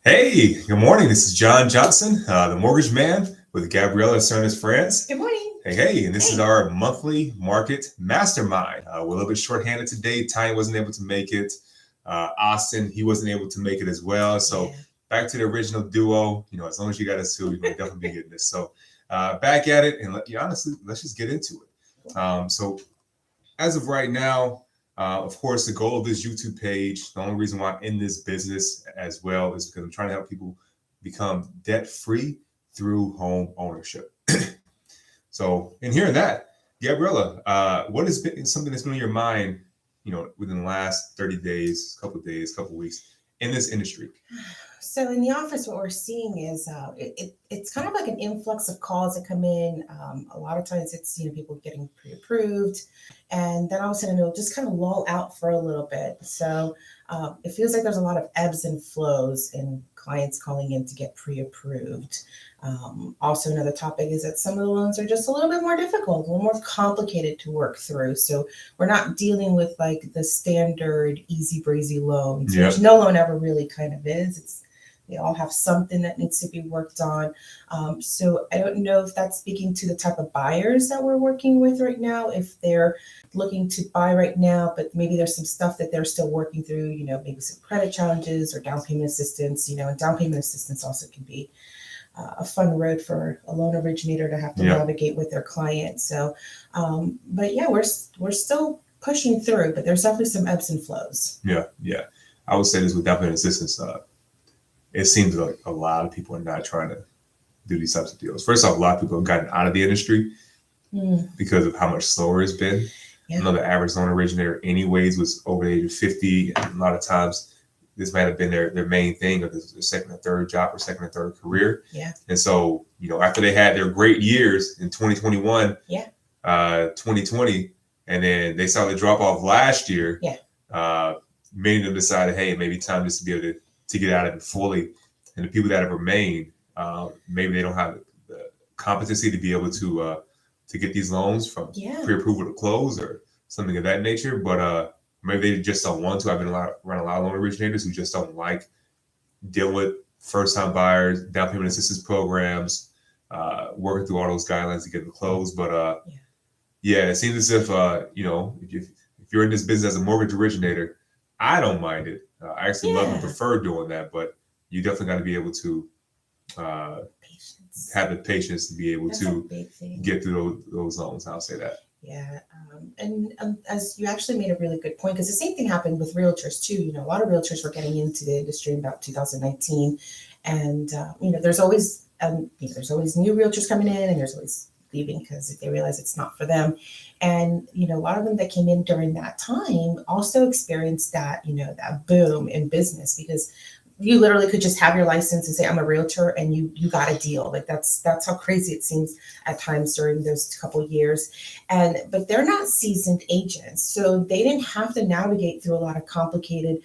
Hey, good morning. This is Jon Johnson, the mortgage man with Gabriela Cernas-frantz. Good morning. Hey, and this is Hey. our monthly market mastermind. We're a little bit shorthanded today. Ty wasn't able to make it. Austin, he wasn't able to make it as well. So Yeah. back to the original duo. As long as you got us two, you're going to definitely be getting this. So back at it, and honestly, let's just get into it. So as of right now, of course, the goal of this YouTube page, the only reason why I'm in this business as well is because I'm trying to help people become debt free through home ownership. So, in hearing that, Gabriela, what has been something that's been on your mind, within the last 30 days, couple weeks in this industry? So in the office, what we're seeing is it's kind of like an influx of calls that come in. A lot of times it's people getting pre-approved, and then all of a sudden it'll just kind of lull out for a little bit. So it feels like there's a lot of ebbs and flows in clients calling in to get pre-approved. Also, another topic is that some of the loans are just a little bit more difficult, a little more complicated to work through. So we're not dealing with like the standard easy breezy loans, Yeah. which no loan ever really kind of is. They all have something that needs to be worked on. So I don't know if that's speaking to the type of buyers that we're working with right now, if they're looking to buy right now, but maybe there's some stuff that they're still working through, maybe some credit challenges or down payment assistance, and down payment assistance also can be a fun road for a loan originator to have to navigate with their client. So, but yeah, we're still pushing through, but there's definitely some ebbs and flows. Yeah. I would say this with down payment assistance. It seems like a lot of people are not trying to do these types of deals. First off, a lot of people have gotten out of the industry because of how much slower it's been. Yeah. I know the average loan originator anyways was over the age of 50. And a lot of times this might have been their main thing or their second or third job or second or third career. Yeah. And so, after they had their great years in 2021, 2020, and then they saw the drop off last year, many of them decided, hey, maybe time just to be able to get out of it fully. And the people that have remained, maybe they don't have the competency to be able to get these loans from pre-approval to close or something of that nature. But maybe they just don't want to. I've been around a lot of loan originators who just don't like dealing with first-time buyers, down payment assistance programs, working through all those guidelines to get them closed. But it seems as if if you're in this business as a mortgage originator, I don't mind it. I actually love and prefer doing that, but you definitely got to be able to have the patience to be able to get through those loans. I'll say that. Yeah. And as you actually made a really good point, because the same thing happened with realtors too. A lot of realtors were getting into the industry in about 2019. And, there's always new realtors coming in and there's always leaving because they realize it's not for them. And, a lot of them that came in during that time also experienced that, that boom in business because you literally could just have your license and say, I'm a realtor, and you got a deal. Like that's how crazy it seems at times during those couple of years. But they're not seasoned agents. So they didn't have to navigate through a lot of complicated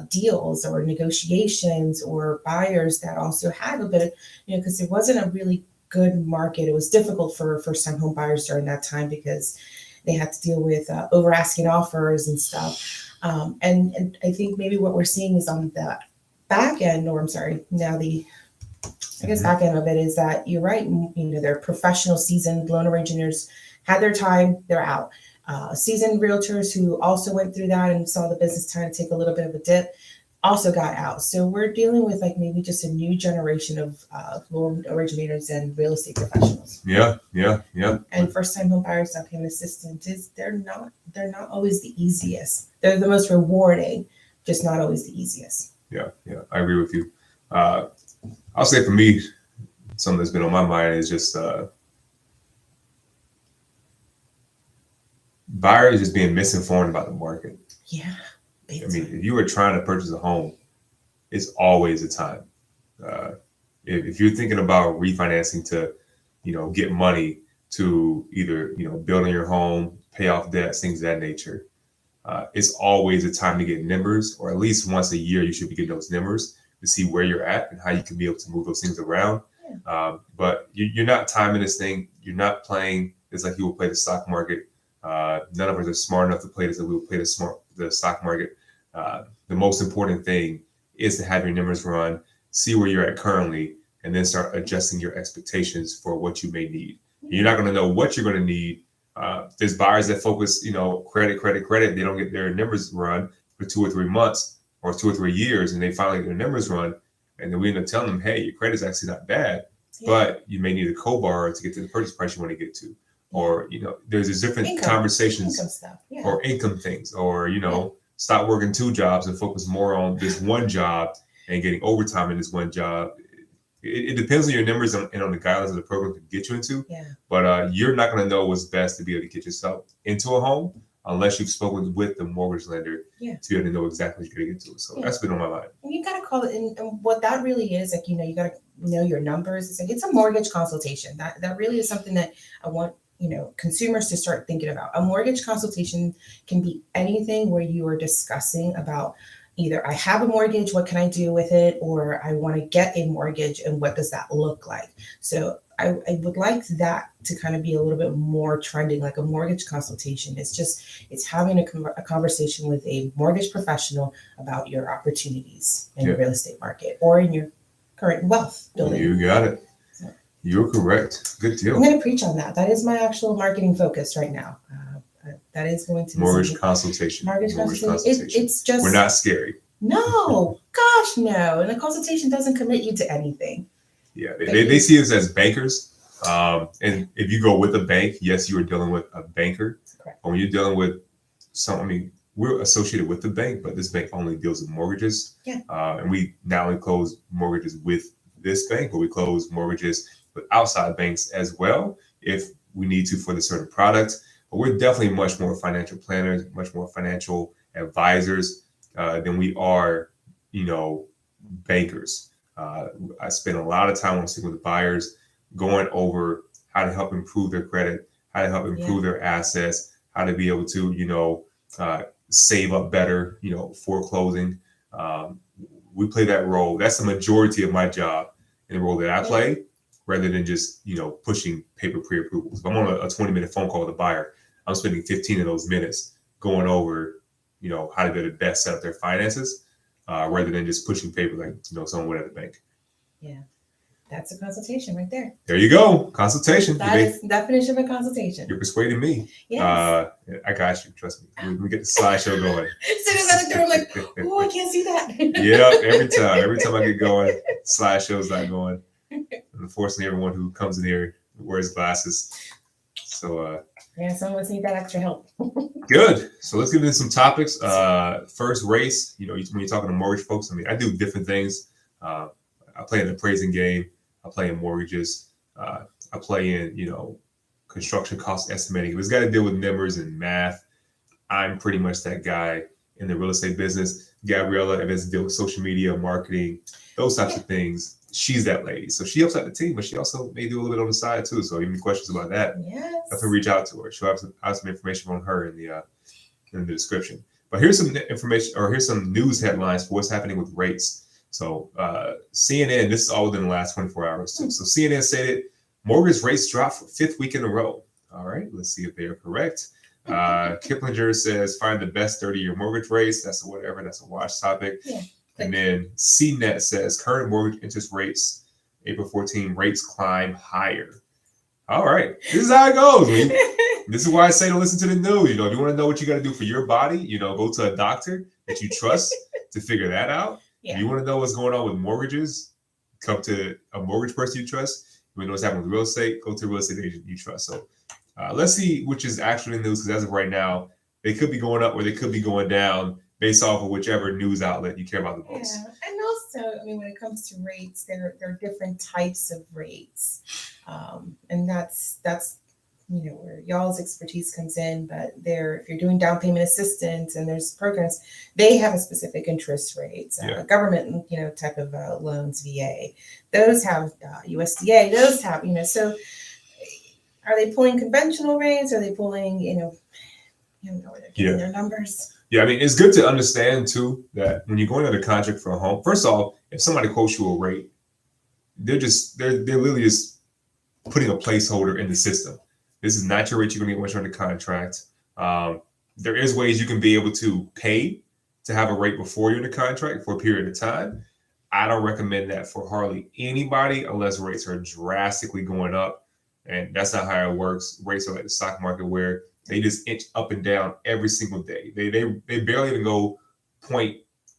deals or negotiations or buyers that also had a bit of, because it wasn't a really good market. It was difficult for first-time home buyers during that time because they had to deal with over asking offers and stuff. And I think maybe what we're seeing is on the back end, or I'm sorry, now back end of it is that you're right. They're professional, seasoned loan originators had their time, they're out. Seasoned realtors who also went through that and saw the business time take a little bit of a dip also got out. So we're dealing with like maybe just a new generation of loan originators and real estate professionals. Yeah. And first-time home buyers, down payment assistants, they're not always the easiest. They're the most rewarding, just not always the easiest. Yeah, I agree with you. I'll say for me, something that's been on my mind is just buyers just being misinformed about the market. Yeah. If you were trying to purchase a home, it's always a time. If you're thinking about refinancing to, get money to either, build on your home, pay off debts, things of that nature, it's always a time to get numbers, or at least once a year, you should be getting those numbers to see where you're at and how you can be able to move those things around. But you're not timing this thing. You're not playing. It's like you will play the stock market. None of us are smart enough to play this. We will play the stock market. The most important thing is to have your numbers run see where you're at currently, and then start adjusting your expectations for what you may need. You're not going to know what you're going to need. There's buyers that focus, credit. They don't get their numbers run for 2 or 3 months or 2 or 3 years, and they finally get their numbers run. And then we end up telling them, hey, your credit's actually not bad, but you may need a co-borrower to get to the purchase price you want to get to. Or, there's these different conversations or income things, or, stop working 2 jobs and focus more on this one job and getting overtime in this one job. It depends on your numbers and on the guidelines of the program to get you into. But you're not going to know what's best to be able to get yourself into a home unless you've spoken with the mortgage lender to be able to know exactly what you're going to get to. So that's been on my mind. And you got to call it, and what that really is, like, you got to know your numbers. It's like, it's a mortgage consultation. That really is something that I want, consumers to start thinking about. A mortgage consultation can be anything where you are discussing about either I have a mortgage, what can I do with it? Or I want to get a mortgage, and what does that look like? So I would like that to kind of be a little bit more trending, like a mortgage consultation. It's having a conversation with a mortgage professional about your opportunities in the real estate market or in your current wealth building. You got it. So, you're correct. Good deal. I'm going to preach on that. That is my actual marketing focus right now. That is going to be mortgage consultation. Mortgage consultation. It's just, we're not scary. No, gosh, no. And the consultation doesn't commit you to anything. Yeah, they see us as bankers. And if you go with a bank, yes, you are dealing with a banker. Correct. But when you're dealing with we're associated with the bank, but this bank only deals with mortgages. Yeah. And we not only close mortgages with this bank, but we close mortgages with outside banks as well if we need to for the certain product. But we're definitely much more financial planners, much more financial advisors than we are, bankers. I spend a lot of time when I'm sitting with buyers going over how to help improve their credit, how to help improve their assets, how to be able to, save up better, for closing. We play that role. That's the majority of my job in the role that I play, rather than just, pushing paper pre-approvals. If I'm on a 20-minute phone call with a buyer, I'm spending 15 of those minutes going over, how to be the best set up their finances, rather than just pushing paper like, someone would at the bank. Yeah. That's a consultation right there. There you go. Consultation. That is the definition of a consultation. You're persuading me. Yes. I got you. Trust me. We get the slideshow going. As soon as I look through, I'm like, oh, I can't see that. Yeah, every time I get going, slideshow's not going. And unfortunately, everyone who comes in here wears glasses. So some of us need that extra help. Good. So let's get into some topics. First, race. When you're talking to mortgage folks, I do different things. I play in the appraising game. I play in mortgages. I play in, construction cost estimating. If it's got to deal with numbers and math, I'm pretty much that guy in the real estate business. Gabriela, if it's to deal with social media, marketing, those types of things, she's that lady. So she helps out the team, but she also may do a little bit on the side too. So even questions about that, definitely reach out to her. She'll have some information on her in the description. But here's some information, or here's some news headlines for what's happening with rates. So CNN, this is all within the last 24 hours too. So CNN stated mortgage rates dropped for 5th week in a row. All right, let's see if they are correct. Kiplinger says find the best 30-year mortgage rates. That's a watch topic. Yeah. And then CNET says current mortgage interest rates, April 14 rates climb higher. All right, this is how it goes. This is why I say don't listen to the news. If you want to know what you got to do for your body, go to a doctor that you trust to figure that out. Yeah. If you want to know what's going on with mortgages, come to a mortgage person you trust. If you want to know what's happening with real estate, go to a real estate agent you trust. So let's see which is actually in the news, because as of right now, they could be going up or they could be going down based off of whichever news outlet you care about the most. Yeah, and also, when it comes to rates, there are different types of rates, and that's where y'all's expertise comes in. But if you're doing down payment assistance and there's programs, they have a specific interest rates. Government, type of loans, VA, those have USDA, those have So, are they pulling conventional rates? Are they pulling where they're getting their numbers? Yeah, it's good to understand too that when you're going under contract for a home, first off, if somebody quotes you a rate, they're literally just putting a placeholder in the system. This is not your rate you're going to get once you're under contract. There is ways you can be able to pay to have a rate before you're in the contract for a period of time. I don't recommend that for hardly anybody unless rates are drastically going up. And that's not how it works. Rates are like the stock market where they just inch up and down every single day. They barely even go point,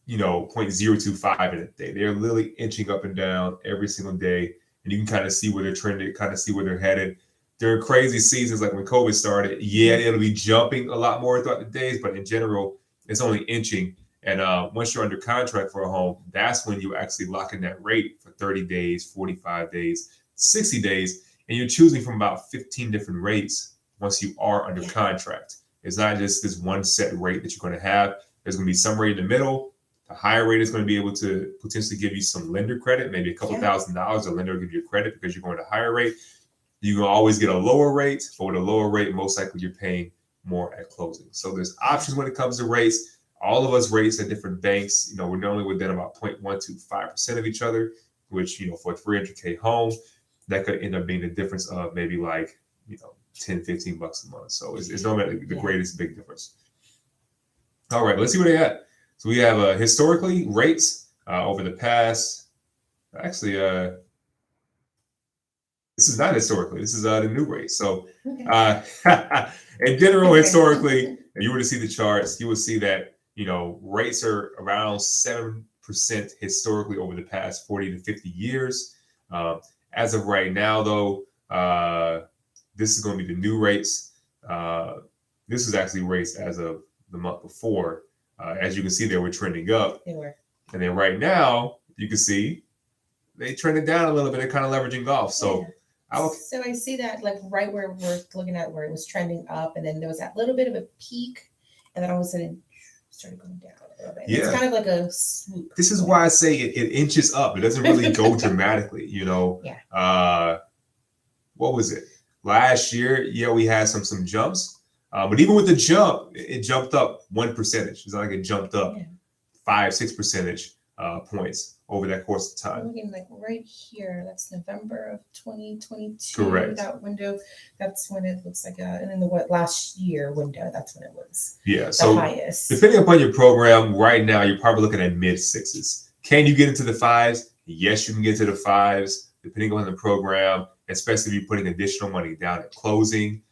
0.025 in a day. They're literally inching up and down every single day. And you can kind of see where they're trending, kind of see where they're headed. There are crazy seasons like when COVID started. Yeah, it'll be jumping a lot more throughout the days, but in general, it's only inching. And once you're under contract for a home, that's when you actually lock in that rate for 30 days, 45 days, 60 days. And you're choosing from about 15 different rates once you are under contract. It's not just this one set rate that you're going to have. There's going to be some rate in the middle. The higher rate is going to be able to potentially give you some lender credit, maybe a couple $1,000. A lender will give you a credit because you're going to a higher rate. You can always get a lower rate. For the lower rate, most likely you're paying more at closing. So there's options when it comes to rates. All of us rates at different banks, we're normally within about 0.125% of each other, which, for a 300K home, that could end up being the difference of maybe like, 10, 15 bucks a month. So it's normally the greatest big difference. All right, let's see what they got. So we have historically rates over the past, actually, this is not historically, this is the new rate. So in general, historically, if you were to see the charts, you would see that, rates are around 7% historically over the past 40 to 50 years. As of right now, though, this is going to be the new rates. This is actually rates as of the month before. As you can see, they were trending up. They were. And then right now, you can see they trended down a little bit. They're kind of leveraging off. So so I see that like right where we're looking at where it was trending up, and then there was that little bit of a peak, and then all of a sudden started going down a little bit. Yeah. It's kind of like a swoop. This is why I say it inches up. It doesn't really go dramatically, Yeah. What was it? Last year, we had some jumps. But even with the jump, it jumped up 1%. It's not like it jumped up 5-6 percentage points over that course of time. I'm looking like right here. That's November of 2022. Correct. That window. That's when it looks like and in the last year window. That's when it was. Yeah. The So highest. Depending upon your program, right now you're probably looking at mid sixes. Can you get into the fives? Yes, you can get to the fives, depending on the program, especially if you're putting additional money down at closing.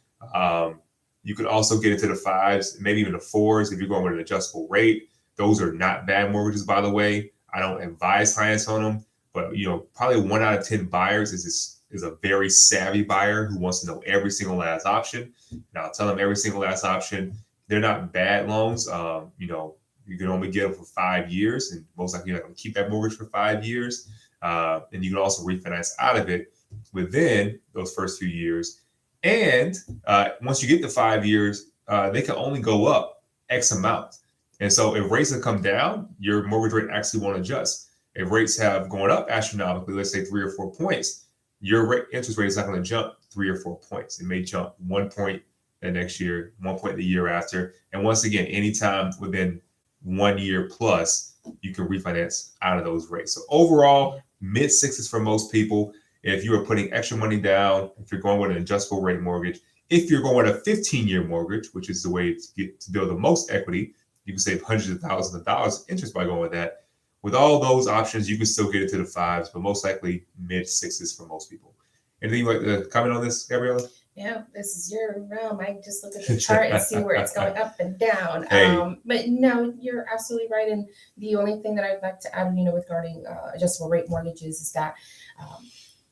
You could also get into the fives, maybe even the fours if you're going with an adjustable rate. Those are not bad mortgages, by the way. I don't advise clients on them, but probably 1 out of 10 buyers is a very savvy buyer who wants to know every single last option. And I'll tell them every single last option. They're not bad loans. You can only get them for 5 years, and most likely you're not going to keep that mortgage for 5 years. And you can also refinance out of it within those first few years. And once you get to 5 years, they can only go up X amount. And so if rates have come down, your mortgage rate actually won't adjust. If rates have gone up astronomically, let's say 3 or 4 points, your interest rate is not going to jump 3 or 4 points. It may jump 1 point the next year, 1 point the year after. And once again, anytime within 1 year plus, you can refinance out of those rates. So overall, mid sixes for most people. If you are putting extra money down, if you're going with an adjustable rate mortgage, if you're going with a 15-year mortgage, which is the way to build the most equity, you can save hundreds of thousands of dollars interest by going with that. With all those options, you can still get into the fives, but most likely mid sixes for most people. Anything you'd like to comment on this, Gabriela? Yeah, this is your realm. I just look at the chart and see where it's going up and down. Hey. But no, you're absolutely right. And the only thing that I'd like to add, regarding adjustable rate mortgages is that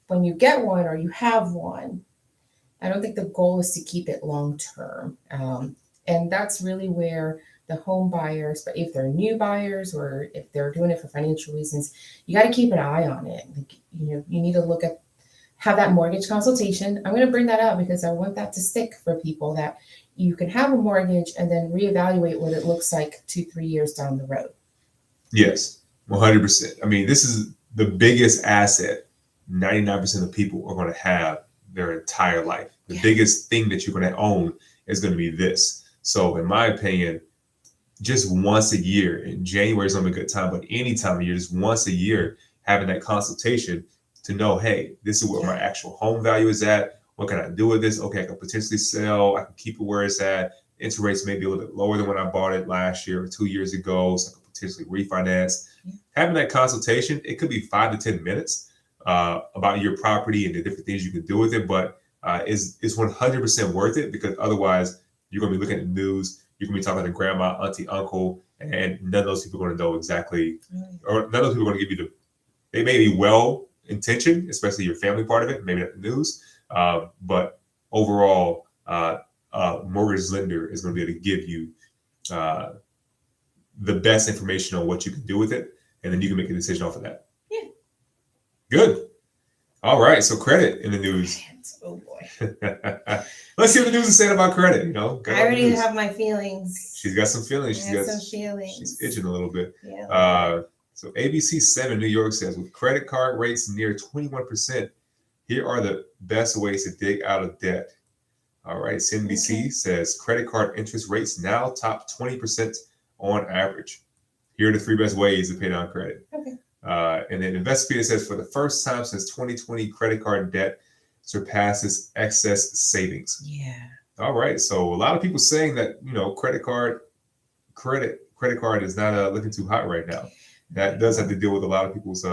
when you get one or you have one, I don't think the goal is to keep it long term. And that's really where the home buyers, but if they're new buyers or if they're doing it for financial reasons, you got to keep an eye on it. You need to have that mortgage consultation. I'm going to bring that up because I want that to stick for people, that you can have a mortgage and then reevaluate what it looks like 2-3 years down the road. Yes, 100%. I mean, this is the biggest asset 99% of people are going to have their entire life. The biggest thing that you're going to own is going to be this. So in my opinion, just once a year, in January is not a good time, but any time of year, just once a year, having that consultation to know, hey, this is where my actual home value is at. What can I do with this? Okay, I can potentially sell. I can keep it where it's at. Interest rates may be a little bit lower than when I bought it last year or 2 years ago. So I can potentially refinance. Having that consultation, it could be 5 to 10 minutes about your property and the different things you can do with it, but it's 100% worth it, because otherwise you're going to be looking at the news, you're going to be talking to grandma, auntie, uncle, and none of those people are going to know exactly, or none of those people are going to give you they may be well intentioned, especially your family part of it, maybe not the news, but overall, mortgage lender is going to be able to give you the best information on what you can do with it, and then you can make a decision off of that. Yeah. Good. All right. So credit in the news. Oh boy. Let's see what the news is saying about credit. You know, I already have my feelings. She's got some feelings. She's itching a little bit. Yeah. So ABC 7 New York says, with credit card rates near 21%, here are the best ways to dig out of debt. All right. CNBC says credit card interest rates now top 20% on average. Here are the 3 best ways to pay down credit. Okay. And then Investigator says, for the first time since 2020, credit card debt surpasses excess savings. Yeah. All right. So a lot of people saying that, you know, credit card is not looking too hot right now. That does have to deal with a lot of people's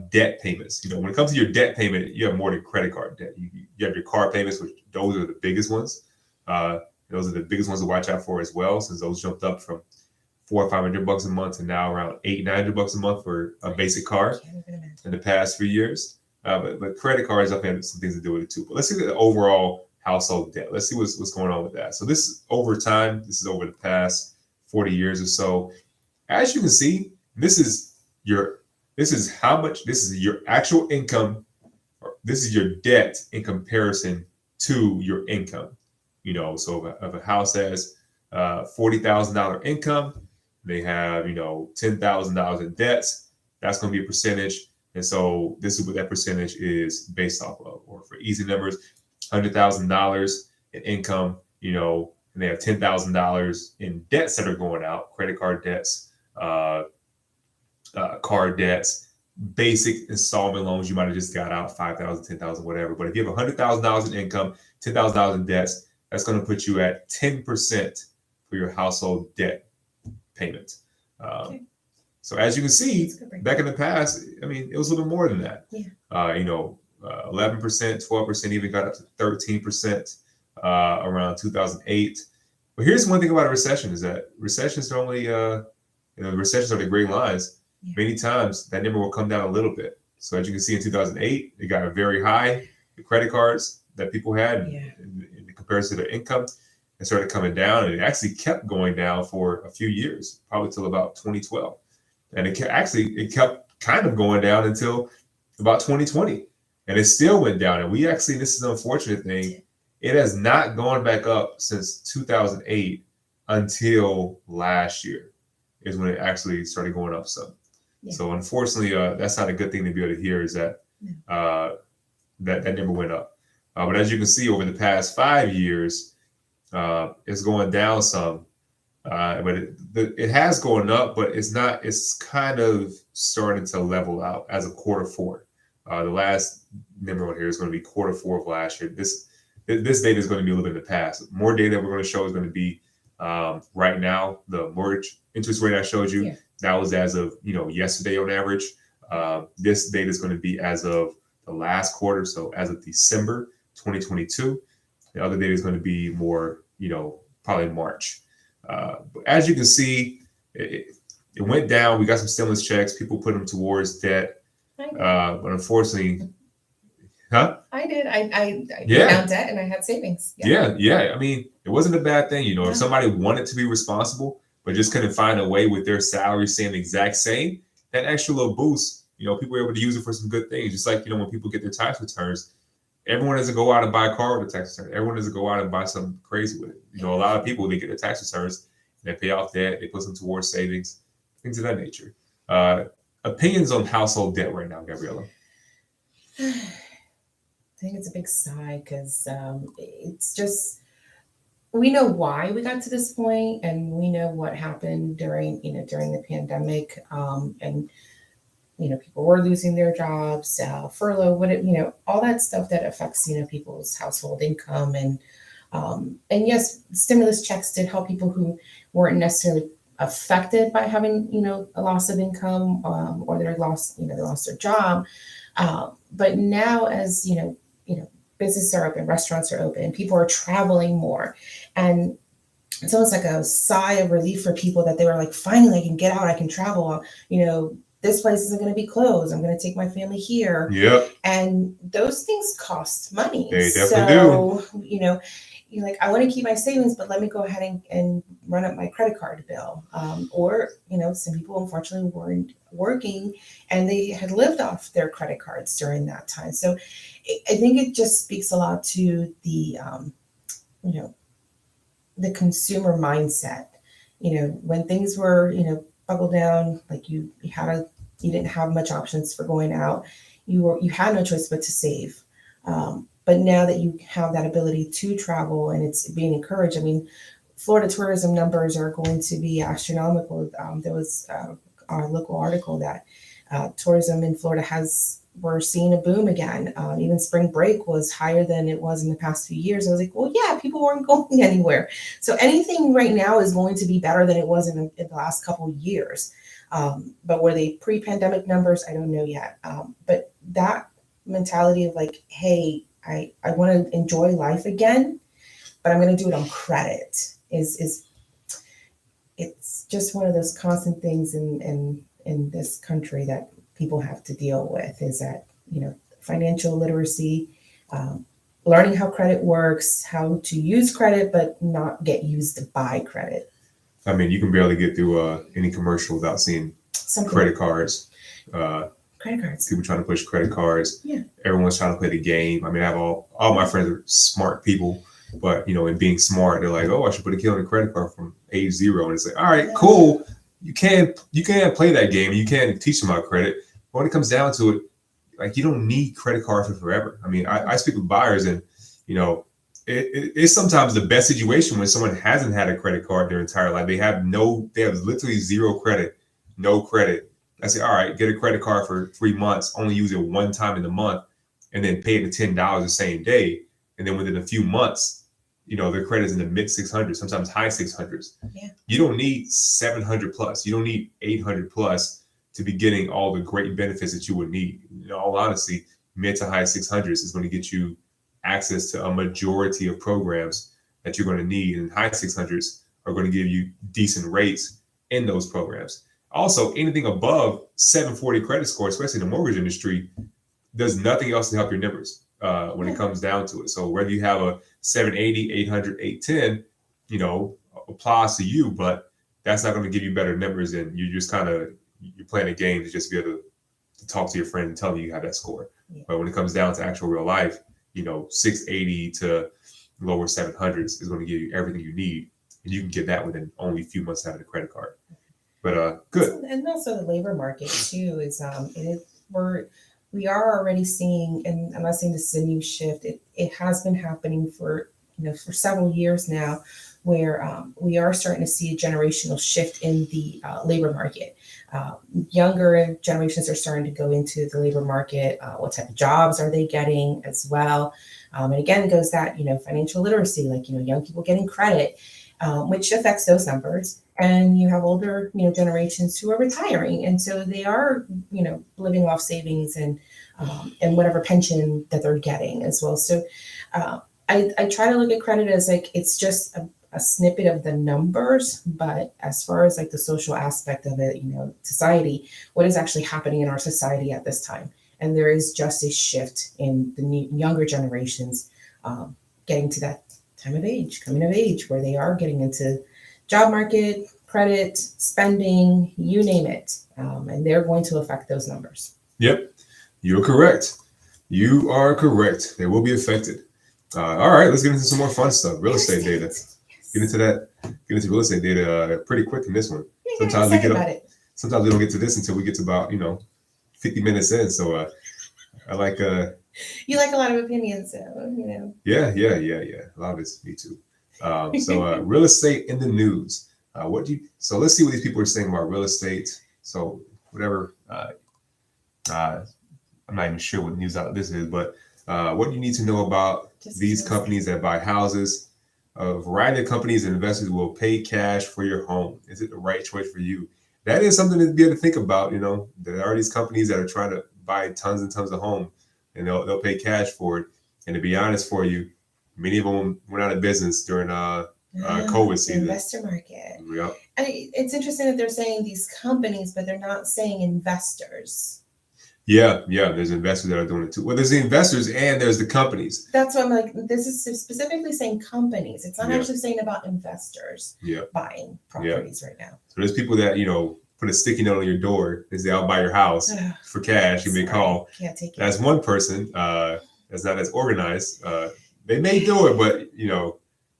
debt payments. You know, when it comes to your debt payment, you have more than credit card debt. You have your car payments, which those are the biggest ones. Those are the biggest ones to watch out for as well, since those jumped up from $400 or $500 a month to now around $800-900 a month for a basic car in the past few years. But credit cards definitely have some things to do with it too. But let's see the overall household debt. Let's see what's going on with that. So this is over time. This is over the past 40 years or so. As you can see, this is your actual income, or this is your debt in comparison to your income. You know, so if a house has $40,000 income, they have, you know, $10,000 in debts, that's going to be a percentage. And so this is what that percentage is based off of. Or for easy numbers, $100,000 in income, you know, and they have $10,000 in debts that are going out, credit card debts, car debts, basic installment loans you might have just got out, $5,000, $10,000, whatever. But if you have $100,000 in income, $10,000 in debts, that's going to put you at 10% for your household debt payment. So as you can see, back in the past, I mean, it was a little more than that. Yeah. You know, 11%, 12%, even got up to 13% around 2008. But here's one thing about a recession is that recessions normally, recessions are the great lines. Yeah. Many times that number will come down a little bit. So as you can see in 2008, it got very high. The credit cards that people had in comparison to their income, it started coming down, and it actually kept going down for a few years, probably till about 2012. And it kept kind of going down until about 2020, and it still went down. And this is an unfortunate thing, it has not gone back up since 2008 until last year is when it actually started going up some. Yeah. So unfortunately, that's not a good thing to be able to hear, is that that number went up. But as you can see, over the past 5 years, it's going down some. But it has gone up, but it's kind of starting to level out as of Q4. The last number on here is going to be Q4 of last year. This data is going to be a little bit in the past. More data we're going to show is going to be right now. The mortgage interest rate I showed you, that was as of yesterday on average. This data is going to be as of the last quarter, so as of December 2022. The other data is going to be more, probably March. But as you can see, it went down. We got some stimulus checks. People put them towards debt. But unfortunately, I did. I found debt and I had savings. Yeah. I mean, it wasn't a bad thing. If somebody wanted to be responsible, but just couldn't find a way with their salary staying the exact same, that extra little boost, people were able to use it for some good things. Just like, when people get their tax returns, everyone doesn't go out and buy a car with a tax return. Everyone doesn't go out and buy something crazy with it. A lot of people, they get their tax returns, they pay off debt, they put them towards savings, things of that nature. Opinions on household debt right now, Gabriela? I think it's a big sigh because it's just, we know why we got to this point, and we know what happened during the pandemic, and people were losing their jobs, furlough, all that stuff that affects, people's household income. And yes, stimulus checks did help people who weren't necessarily affected by having, a loss of income, or they lost their job. But now, as businesses are open, restaurants are open, people are traveling more, and it's almost like a sigh of relief for people that they were like, finally, I can get out, I can travel. This place isn't going to be closed. I'm going to take my family here. Yep. And those things cost money. They definitely do. You're like, I want to keep my savings, but let me go ahead and run up my credit card bill. Or some people unfortunately weren't working and they had lived off their credit cards during that time. So I think it just speaks a lot to the, the consumer mindset. When things were, buckled down, like you didn't have much options for going out. You had no choice but to save. But now that you have that ability to travel and it's being encouraged, I mean, Florida tourism numbers are going to be astronomical. There was a local article that tourism in Florida we're seeing a boom again. Even spring break was higher than it was in the past few years. I was like, well, yeah, people weren't going anywhere. So anything right now is going to be better than it was in the last couple of years. But were they pre-pandemic numbers? I don't know yet. But that mentality of like, hey, I want to enjoy life again, but I'm going to do it on credit is it's just one of those constant things in this country that people have to deal with, is that, financial literacy, learning how credit works, how to use credit, but not get used by credit. I mean, you can barely get through any commercial without seeing credit cards. Credit cards. People trying to push credit cards. Yeah. Everyone's trying to play the game. I mean, I have all my friends are smart people, but in being smart, they're like, oh, I should put a kid on a credit card from age 0. And it's like, all right, cool. You can play that game. You can teach them about credit. But when it comes down to it, like, you don't need credit cards for forever. I mean, I speak with buyers, and it's sometimes the best situation when someone hasn't had a credit card their entire life. They have literally zero credit, no credit. I say, all right, get a credit card for 3 months, only use it one time in the month, and then pay the $10 the same day. And then within a few months, their credit is in the mid 600s, sometimes high 600s. Yeah. You don't need 700 plus. You don't need 800 plus to be getting all the great benefits that you would need. In all honesty, mid to high 600s is going to get you access to a majority of programs that you're going to need. And high 600s are going to give you decent rates in those programs. Also, anything above 740 credit score, especially in the mortgage industry, does nothing else to help your numbers when it comes down to it. So whether you have a 780, 800, 810, applies to you, but that's not going to give you better numbers. And you're just you're playing a game to just be able to talk to your friend and tell them you have that score. Yeah. But when it comes down to actual real life, 680 to lower 700s is going to give you everything you need. And you can get that within only a few months having a credit card. But good. And also the labor market too is we are already seeing, and I'm not saying this is a new shift. It has been happening for several years now, where we are starting to see a generational shift in the labor market. Younger generations are starting to go into the labor market. What type of jobs are they getting as well? And again, goes that financial literacy, like young people getting credit, which affects those numbers. And you have older, generations who are retiring, and so they are, living off savings and whatever pension that they're getting as well. So I try to look at credit as like it's just a snippet of the numbers, but as far as like the social aspect of it, society, what is actually happening in our society at this time, and there is just a shift in the younger generations getting to that coming of age, where they are getting into job market, credit, spending, you name it. And they're going to affect those numbers. Yep. You're correct. You are correct. They will be affected. All right, let's get into some more fun stuff. Real estate data. Yes. Get into real estate data pretty quick in this one. Yeah, sometimes we don't get to this until we get to about, 50 minutes in. So I like you like a lot of opinions, so Yeah. A lot of it's me too. So real estate in the news. So let's see what these people are saying about real estate. So whatever, I'm not even sure what news out this is, but what do you need to know about these companies that buy houses? A variety of companies and investors will pay cash for your home. Is it the right choice for you? That is something to be able to think about. You know, there are these companies that are trying to buy tons and tons of home, and they'll pay cash for it. And to be honest for you, many of them went out of business during COVID season. Investor market. Yep. It's interesting that they're saying these companies, but they're not saying investors. Yeah. There's investors that are doing it too. Well, there's the investors and there's the companies. That's why I'm like, this is specifically saying companies. It's not actually saying about investors buying properties right now. So there's people that, put a sticky note on your door and say, I'll buy your house for cash. Give me a call. Can't take it. That's one person that's not as organized. They may do it, but,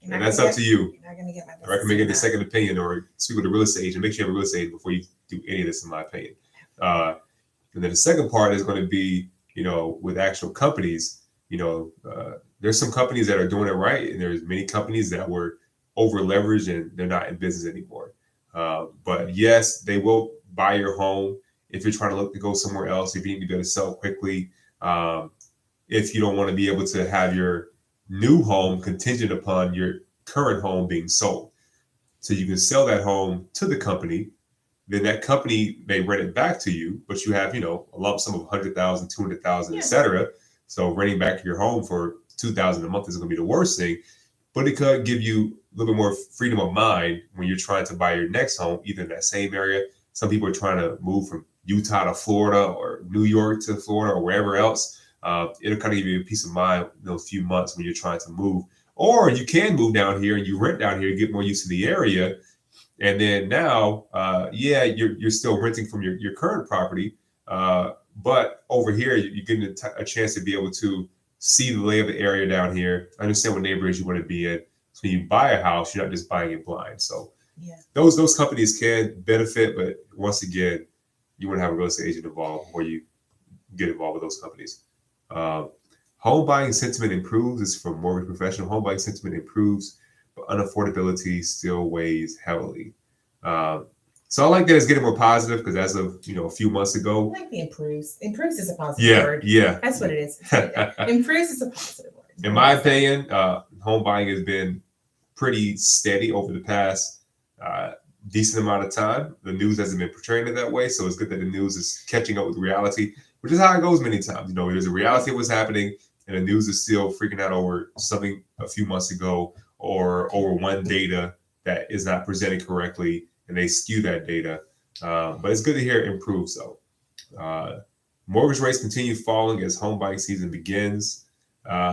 and that's up to you. You're not going to get my I recommend getting a second opinion or speak with a real estate agent. Make sure you have a real estate agent before you do any of this, in my opinion. And then the second part is going to be, with actual companies, there's some companies that are doing it right. And there's many companies that were over leveraged and they're not in business anymore. But yes, they will buy your home if you're trying to look to go somewhere else, if you need to be able to sell quickly. If you don't want to be able to have your new home contingent upon your current home being sold. So you can sell that home to the company. Then that company may rent it back to you, but you have, a lump sum of 100,000, 200,000, etc. So renting back your home for 2,000 a month isn't going to be the worst thing, but it could give you a little bit more freedom of mind when you're trying to buy your next home, either in that same area. Some people are trying to move from Utah to Florida or New York to Florida or wherever else. It'll kind of give you a peace of mind in those few months when you're trying to move. Or you can move down here and you rent down here, get more used to the area. And then now, you're still renting from your current property, but over here you're getting a chance to be able to see the lay of the area down here, understand what neighborhoods you want to be in. So when you buy a house, you're not just buying it blind. So those companies can benefit, but once again, you want to have a real estate agent involved before you get involved with those companies. Home buying sentiment improves. This is from Mortgage Professional. Home buying sentiment improves, but unaffordability still weighs heavily. So I like that it's getting more positive because as of a few months ago, I like the improves. Improves is a positive word. Yeah, that's what it is. Improves is a positive word. In my opinion, home buying has been pretty steady over the past decent amount of time. The news hasn't been portraying it that way, so it's good that the news is catching up with reality, which is how it goes many times. There's a reality of what's happening, and the news is still freaking out over something a few months ago or over one data that is not presented correctly, and they skew that data. But it's good to hear it improves, though. Mortgage rates continue falling as home buying season begins.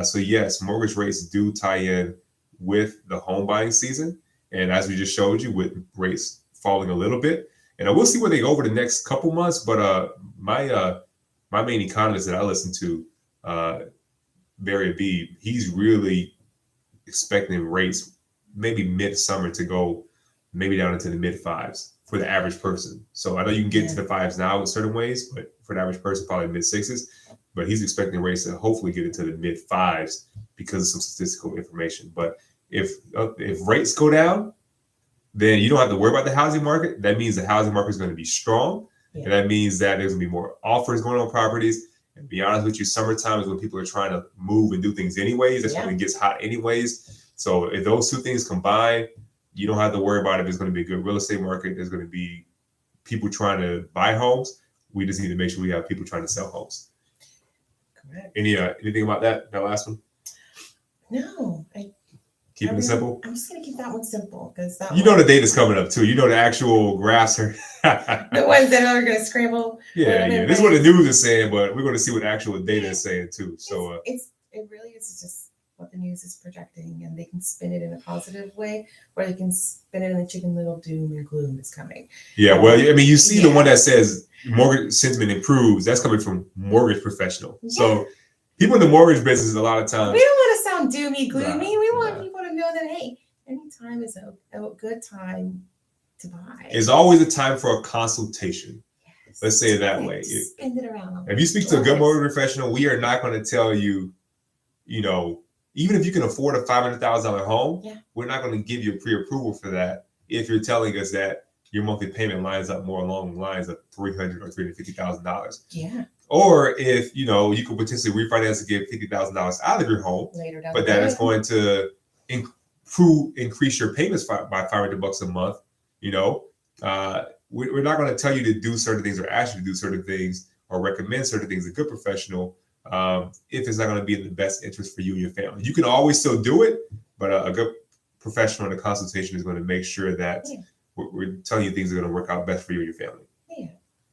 So yes, mortgage rates do tie in with the home buying season. And as we just showed you, with rates falling a little bit. And we'll see where they go over the next couple months. But my main economist that I listen to, Barry B, he's really expecting rates maybe mid-summer to go maybe down into the mid-5s for the average person. So I know you can get into the 5s now in certain ways, but for the average person, probably mid-6s. But he's expecting rates to hopefully get into the mid-5s because of some statistical information. But if rates go down, then you don't have to worry about the housing market. That means the housing market is going to be strong. Yeah. And that means that there's going to be more offers going on properties. And to be honest with you, summertime is when people are trying to move and do things anyways. That's when it gets hot anyways. So if those two things combine, you don't have to worry about if it's going to be a good real estate market. There's going to be people trying to buy homes. We just need to make sure we have people trying to sell homes. Correct. Anything about that last one? No. Keeping it simple? I'm just going to keep that one simple because that the data's coming up too. The actual graphs are the ones that are going to scramble. Yeah. This is what the news is saying, but we're going to see what the actual data is saying too. So it really is just what the news is projecting, and they can spin it in a positive way, or they can spin it in the chicken little doom and gloom is coming. Yeah. Well, I mean, you see the one that says mortgage sentiment improves. That's coming from Mortgage Professional. Yeah. So people in the mortgage business, a lot of times, we don't want to sound doomy, gloomy. We want people to know that, hey, any time is a good time to buy. It's always a time for a consultation. Yes. Let's say it that way. Spin it around. If you speak to a good mortgage professional, we are not going to tell you, even if you can afford a $500,000 home, we're not going to give you a pre-approval for that if you're telling us that your monthly payment lines up more along the lines of $300,000 or $350,000. Yeah. Or if you could potentially refinance and get $50,000 out of your home, but that is going to increase your payments by $500 a month, you know, we're not going to tell you to do certain things or ask you to do certain things or recommend certain things. A good professional, if it's not going to be in the best interest for you and your family, you can always still do it, but a good professional in a consultation is going to make sure that we're telling you things that are going to work out best for you and your family. Yeah.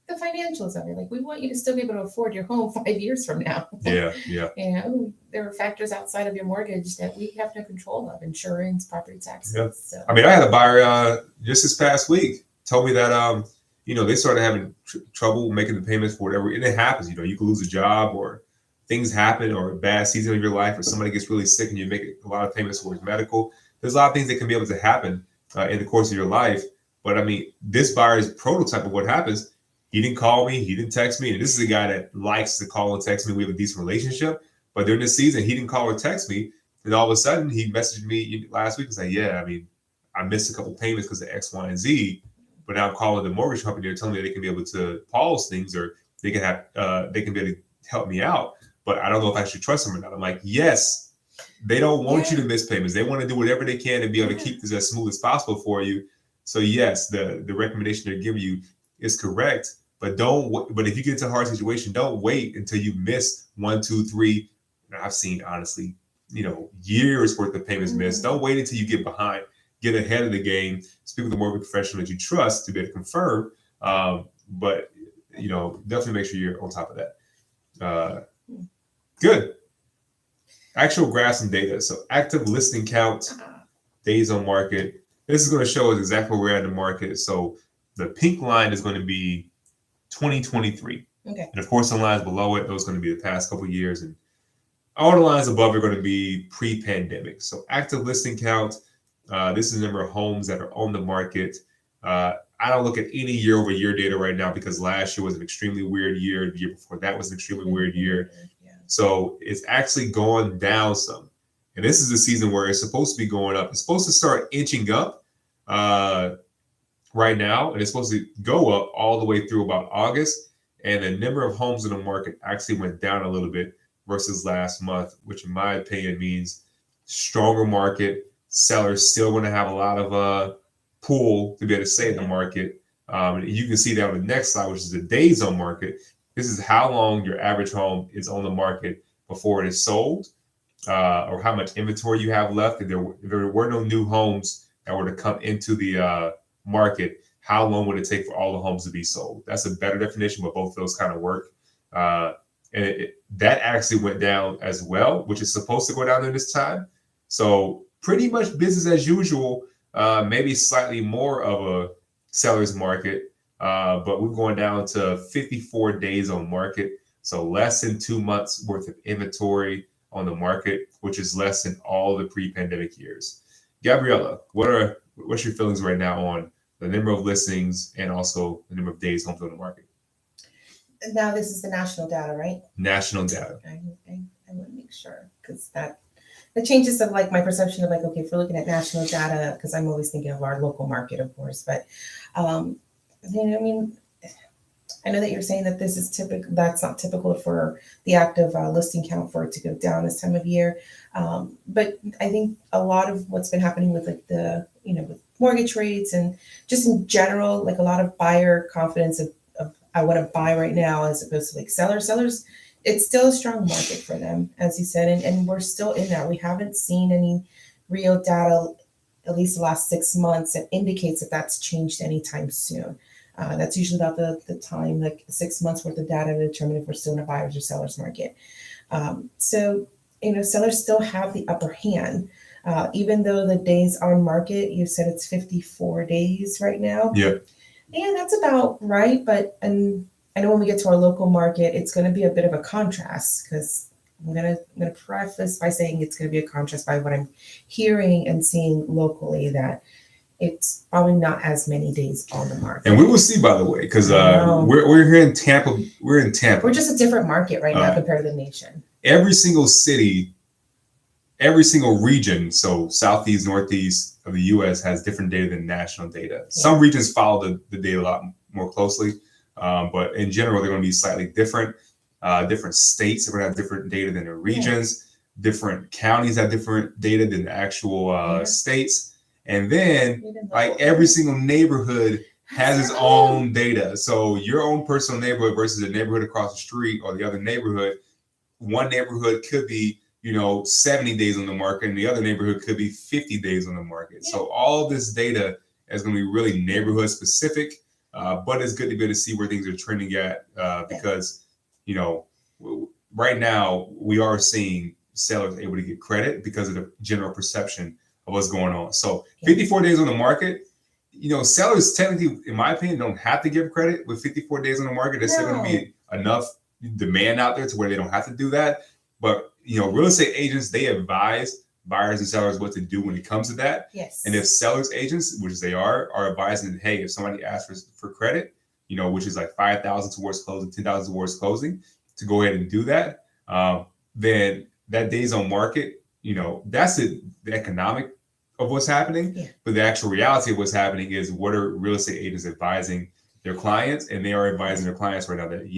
The financials of it. Like, we want you to still be able to afford your home 5 years from now. Yeah. You know, there are factors outside of your mortgage that we have no control of: insurance, property taxes. Yeah. So. I mean, I had a buyer just this past week told me that you know, they started having trouble making the payments for whatever, and it happens. You know, you can lose a job, or things happen, or a bad season of your life, or somebody gets really sick and you make a lot of payments towards medical. There's a lot of things that can be able to happen in the course of your life. But I mean, this buyer's prototype of what happens. He didn't call me. He didn't text me. And this is a guy that likes to call and text me. We have a decent relationship. But during this season, he didn't call or text me. And all of a sudden, he messaged me last week and said, yeah, I mean, I missed a couple payments because of X, Y, and Z. But now I'm calling the mortgage company. They're telling me they can be able to pause things, or they can be able to help me out. But I don't know if I should trust them or not. I'm like, yes, they don't want you to miss payments. They want to do whatever they can to be able to keep this as smooth as possible for you. So yes, the recommendation they're giving you is correct, but if you get into a hard situation, don't wait until you miss 1, 2, 3. I've seen, honestly, you know, years worth of payments missed. Don't wait until you get behind. Get ahead of the game. Speak with a mortgage professional that you trust to be able to confirm. But you know, definitely make sure you're on top of that. Good. Actual graphs and data. So active listing count, days on market. This is going to show us exactly where we're at in the market. So the pink line is going to be 2023. Okay. And of course, the lines below it, those are going to be the past couple of years. And all the lines above are going to be pre-pandemic. So active listing count, this is the number of homes that are on the market. I don't look at any year-over-year data right now because last year was an extremely weird year. The year before that was an extremely weird year. Yeah. So it's actually going down some. And this is the season where it's supposed to be going up. It's supposed to start inching up right now, and it's supposed to go up all the way through about August. And the number of homes in the market actually went down a little bit versus last month, which in my opinion means stronger market. Sellers still going to have a lot of pull to be able to stay in the market. You can see that on the next slide, which is the days on market. This is how long your average home is on the market before it is sold, or how much inventory you have left. If there were no new homes that were to come into the market, how long would it take for all the homes to be sold? That's a better definition, but both of those kind of work. And that actually went down as well, which is supposed to go down during this time. So pretty much business as usual, maybe slightly more of a seller's market, but we're going down to 54 days on market. So less than 2 months worth of inventory on the market, which is less than all the pre-pandemic years. Gabriela, what's your feelings right now on the number of listings and also the number of days homes on the market? Now this is the national data, right? National data. I want to make sure, because the changes of like my perception of like, okay, if we're looking at national data, because I'm always thinking of our local market, of course, but you know, I mean, I know that you're saying that this is typical. That's not typical for the active listing count for it to go down this time of year. But I think a lot of what's been happening with like with mortgage rates and just in general, like a lot of buyer confidence of I want to buy right now as opposed to like sellers, it's still a strong market for them, as you said, and we're still in that. We haven't seen any real data, at least the last 6 months, that indicates that that's changed anytime soon. That's usually about the time, like 6 months worth of data to determine if we're still in a buyer's or seller's market. So, sellers still have the upper hand, even though the days on market, you said it's 54 days right now. Yeah. Yeah, that's about right. But I know when we get to our local market, it's going to be a bit of a contrast, because I'm gonna preface by saying it's going to be a contrast by what I'm hearing and seeing locally, that it's probably not as many days on the market. And we will see, by the way, because we're here in Tampa. We're in Tampa. We're just a different market right now compared to the nation. Every single city, every single region, so southeast, northeast of the U.S. has different data than national data. Yeah. Some regions follow the data a lot more closely, but in general, they're going to be slightly different. Different states are going to have different data than their regions. different counties have different data than the actual states. And then like every single neighborhood has its own data. So your own personal neighborhood versus the neighborhood across the street or the other neighborhood, one neighborhood could be, 70 days on the market and the other neighborhood could be 50 days on the market. Yeah. So all this data is going to be really neighborhood specific, but it's good to be able to see where things are trending at because, right now we are seeing sellers able to get credit because of the general perception of what's going on. So 54 days on the market, sellers technically, in my opinion, don't have to give credit with 54 days on the market. There's still going to be enough demand out there to where they don't have to do that. But, real estate agents, they advise buyers and sellers what to do when it comes to that. Yes. And if sellers agents, which they are advising, hey, if somebody asks for credit, which is like $5,000 towards closing, $10,000 towards closing, to go ahead and do that, then that days on market, that's the economic of what's happening. Yeah. But the actual reality of what's happening is what are real estate agents advising their clients, and they are advising their clients right now that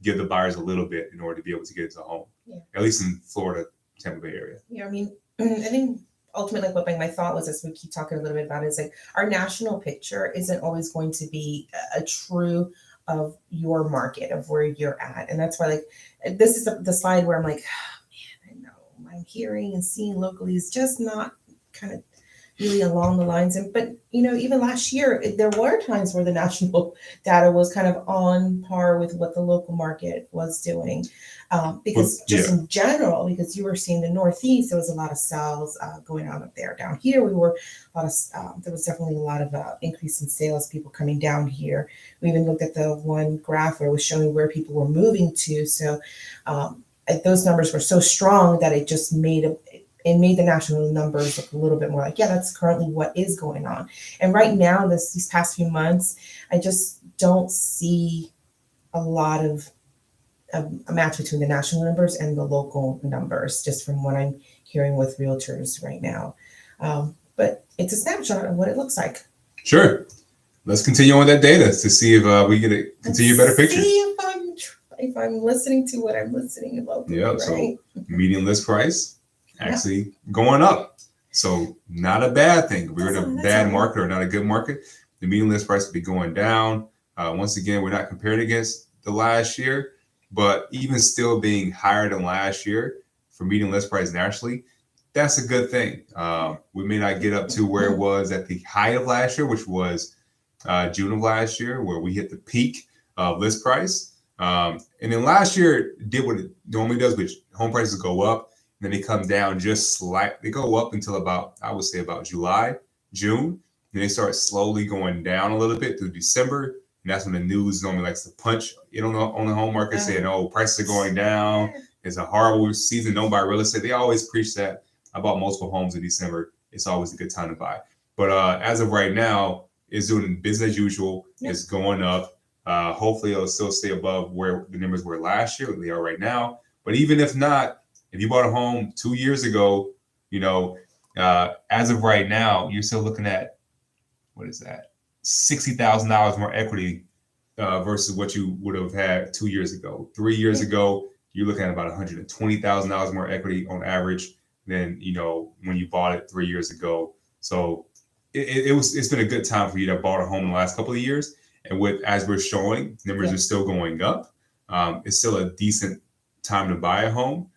give the buyers a little bit in order to be able to get into a home. Yeah. At least in Florida, Tampa Bay area. Yeah, I think ultimately what my thought was, as we keep talking a little bit about it, is like our national picture isn't always going to be a true of your market, of where you're at. And that's why, like, this is the slide where I'm like, oh, man, I know I'm hearing and seeing locally is just not kind of really along the lines. But even last year, there were times where the national data was kind of on par with what the local market was doing. Because in general, because you were seeing the Northeast, there was a lot of sales going on up there. Down here, there was definitely a lot of increase in sales, people coming down here. We even looked at the one graph where it was showing where people were moving to. So those numbers were so strong that it just made the national numbers look a little bit more like, that's currently what is going on. And right now, these past few months, I just don't see a lot of a match between the national numbers and the local numbers, just from what I'm hearing with realtors right now. But it's a snapshot of what it looks like. Sure. Let's continue on that data to see if we get a continue better picture. See if I'm listening to what I'm listening locally. Yeah. Right? So median list price actually going up. So not a bad thing. We're in a bad market or not a good market. The median list price will be going down. Once again, we're not compared against the last year, but even still being higher than last year for median list price nationally, that's a good thing. We may not get up to where it was at the height of last year, which was June of last year, where we hit the peak of list price. And then last year did what it normally does, which home prices go up. Then they come down just slightly. They go up until about July, June. Then they start slowly going down a little bit through December. And that's when the news normally likes to punch on the home market, saying, oh, prices are going down. It's a horrible season. Don't buy real estate. They always preach that. I bought multiple homes in December. It's always a good time to buy. But as of right now, it's doing business as usual. Yeah. It's going up. Hopefully, it'll still stay above where the numbers were last year, they are right now. But even if not, if you bought a home 2 years ago, as of right now, you're still looking at, what is that? $60,000 more equity versus what you would have had 2 years ago. 3 years ago, you're looking at about $120,000 more equity on average than, when you bought it 3 years ago. So it's been a good time for you to have bought a home in the last couple of years. And as we're showing, numbers are still going up. It's still a decent time to buy a home.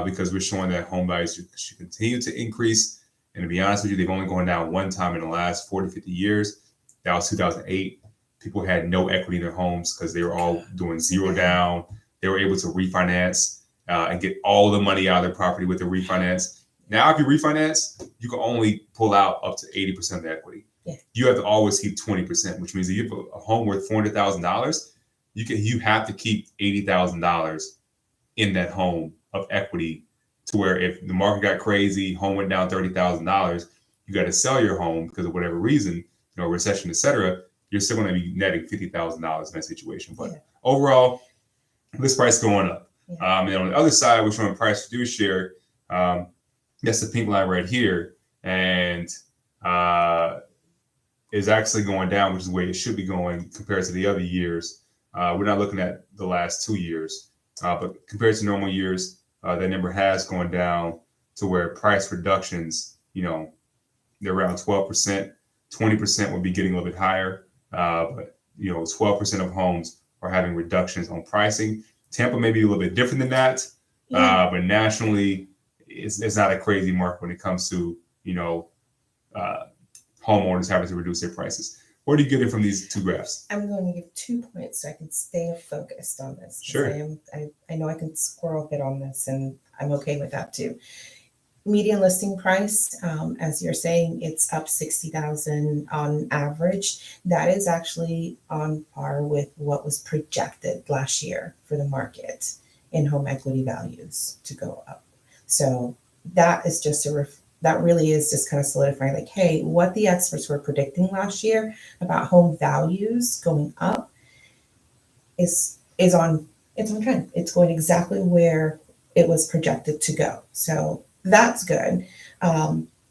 Because we're showing that home values should continue to increase. And to be honest with you, they've only gone down one time in the last 40, 50 years. That was 2008. People had no equity in their homes because they were all doing zero down. They were able to refinance and get all the money out of their property with the refinance. Now, if you refinance, you can only pull out up to 80% of the equity. Yeah. You have to always keep 20%, which means if you have a home worth $400,000, you have to keep $80,000 in that home of equity, to where if the market got crazy, home went down $30,000, you got to sell your home because of whatever reason, recession, etc. You're still going to be netting $50,000 in that situation. But overall, list price going up. Yeah. And on the other side, we're showing price reduced share. That's the pink line right here, and is actually going down, which is the way it should be going compared to the other years. We're not looking at the last 2 years, but compared to normal years, that number has gone down to where price reductions, they're around 12%. 20% would be getting a little bit higher, but 12% of homes are having reductions on pricing. Tampa may be a little bit different than that, but nationally, it's not a crazy market when it comes to homeowners having to reduce their prices. Where do you get it from these two graphs? I'm going to give 2 points so I can stay focused on this. Sure. I know I can squirrel a bit on this, and I'm okay with that too. Median listing price, as you're saying, it's up $60,000 on average. That is actually on par with what was projected last year for the market in home equity values to go up. So that is just that really is just kind of solidifying, like, hey, what the experts were predicting last year about home values going up is on trend. It's going exactly where it was projected to go. So that's good.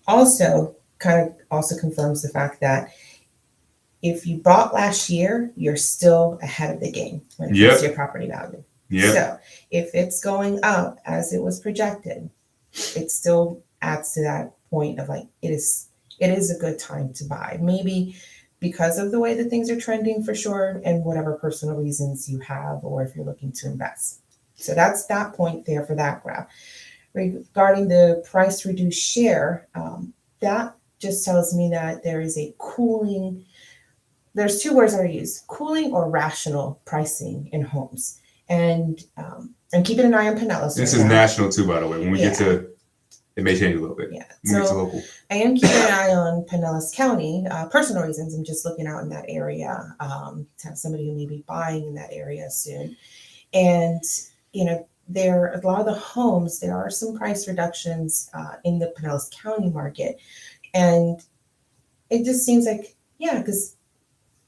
Also confirms the fact that if you bought last year, you're still ahead of the game when it comes to your property value. Yep. So if it's going up as it was projected, it still adds to that point of like, it is a good time to buy. Maybe because of the way that things are trending for sure, and whatever personal reasons you have, or if you're looking to invest. So that's that point there for that graph. Regarding the price reduced share, that just tells me that there is a cooling. There's two words that are used: cooling or rational pricing in homes. And keeping an eye on Pinellas. This is national too, by the way. When we get to, it may change a little bit. Yeah. When we get to local. I am keeping an eye on Pinellas County. Personal reasons. I'm just looking out in that area to have somebody who may be buying in that area soon. And, there, a lot of the homes, there are some price reductions in the Pinellas County market. And it just seems like, because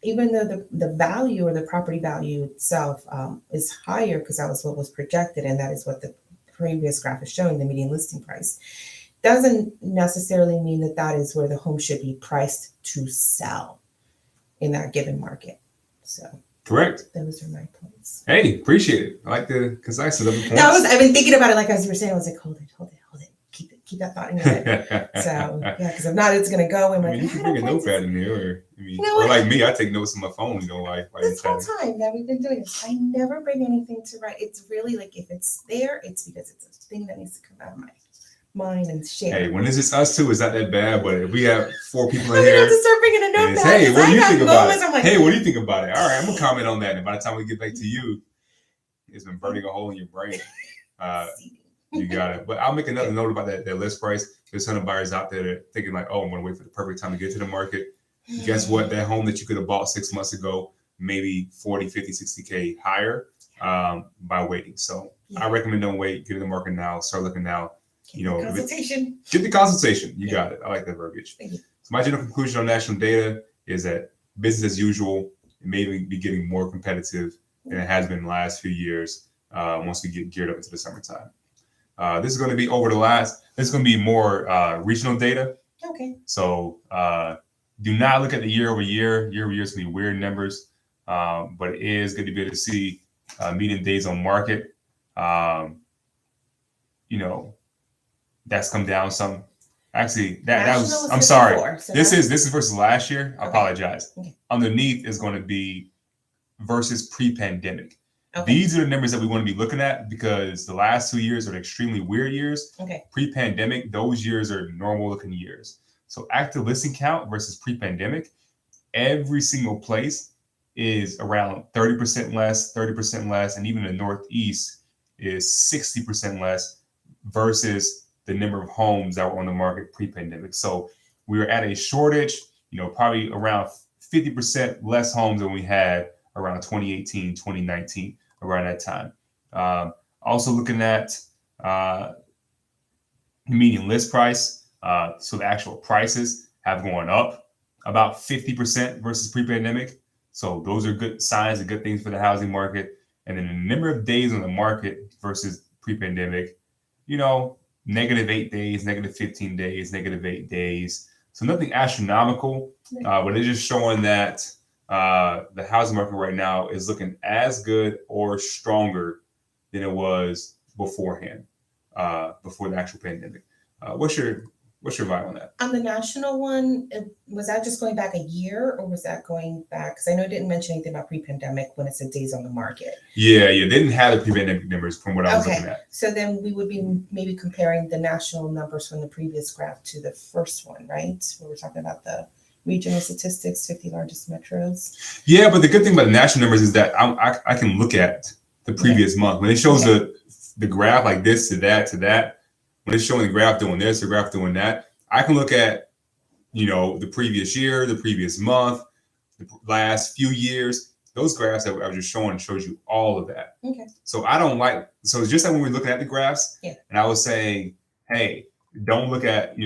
even though the value or the property value itself is higher, because that was what was projected, and that is what the previous graph is showing, the median listing price, doesn't necessarily mean that that is where the home should be priced to sell in that given market. So correct. Those are my points. Hey, appreciate it. I like the conciseness of the points. No, I've been thinking about it, like as you were saying, I was like, hold it. Keep that thought in your head. So because if not, it's gonna go. And you can bring a notepad in here, or or like me, I take notes on my phone. This whole time that we've been doing this, I never bring anything to write. It's really like, if it's there, it's because it's a thing that needs to come out of my mind and share. Hey, when it's just us two, it's not that bad. But if we have 4 people in I'm here, gonna have to start bringing a notepad. Hey, what do you think about it? Like, hey, what do you think about it? All right, I'm gonna comment on that. And by the time we get back to you, it's been burning a hole in your brain. You got it. But I'll make another note about that list price. There's a ton of buyers out there that are thinking like, oh, I'm going to wait for the perfect time to get to the market. Guess what? That home that you could have bought 6 months ago, maybe 40, 50, 60K higher by waiting. So I recommend don't wait. Get in the market now. Start looking now. Consultation. Get the consultation. You got it. I like that verbiage. Thank you. So my general conclusion on national data is that business as usual, it may be getting more competitive than it has been in the last few years once we get geared up into the summertime. This is going to be this is going to be more regional data. Okay. So do not look at the year over year. Year over year is going to be weird numbers, but it is good to be able to see median days on market. That's come down some. Actually, that was. I'm sorry. 54, so this is versus last year. I apologize. Okay. Underneath is going to be versus pre-pandemic. Okay. These are the numbers that we want to be looking at because the last 2 years are extremely weird years. Okay. Pre-pandemic, those years are normal looking years. So active listing count versus pre-pandemic, every single place is around 30% less, and even the Northeast is 60% less versus the number of homes that were on the market pre-pandemic. So we were at a shortage, probably around 50% less homes than we had around 2018, 2019. Around that time. Also looking at median list price. So the actual prices have gone up about 50% versus pre-pandemic. So those are good signs and good things for the housing market. And then the number of days on the market versus pre-pandemic, -8 days, -15 days, -8 days. So nothing astronomical, but it's just showing that the housing market right now is looking as good or stronger than it was beforehand. before the actual pandemic. What's your vibe on that? On the national one, was that just going back a year, or was that going back? Because I know it didn't mention anything about pre-pandemic when it said days on the market. Yeah, they didn't have the pre-pandemic numbers from what I was looking at. So then we would be maybe comparing the national numbers from the previous graph to the first one, right? Where we're talking about the regional statistics, 50 largest metros. Yeah, but the good thing about the national numbers is that I can look at the previous month. When it shows the graph like this to that to that, when it's showing the graph doing this, the graph doing that, I can look at, the previous year, the previous month, the last few years. Those graphs that I was just showing shows you all of that. Okay. So it's just like when we're looking at the graphs, and I was saying, hey, don't look at,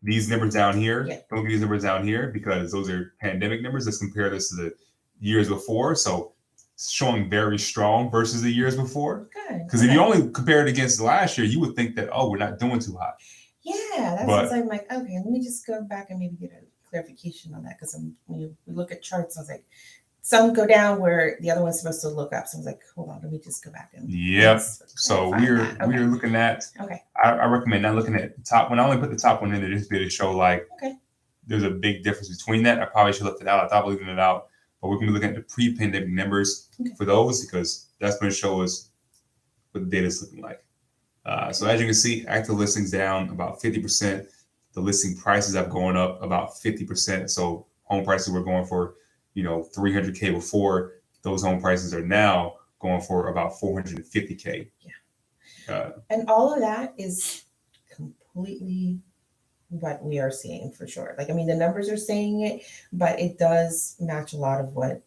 these numbers down here. Yeah. Don't look at these numbers down here because those are pandemic numbers. Let's compare this to the years before. So showing very strong versus the years before. Good. Because if you only compare it against last year, you would think that, we're not doing too hot. Yeah, that's what I'm like, okay, let me just go back and maybe get a clarification on that. Because when we look at charts, I was like, some go down where the other one's supposed to look up. So I was like, hold on, let me just go back and So we're looking at I recommend not looking at the top one. I only put the top one in there just to show there's a big difference between that. I probably should have left it out. I thought leaving it out. But we're gonna be looking at the pre-pandemic numbers for those because that's gonna show us what the data is looking like. So as you can see, active listings down about 50%. The listing prices have gone up about 50%. So home prices were going for, $300K before. Those home prices are now going for about $450K. Yeah. And all of that is completely what we are seeing for sure. The numbers are saying it, but it does match a lot of what,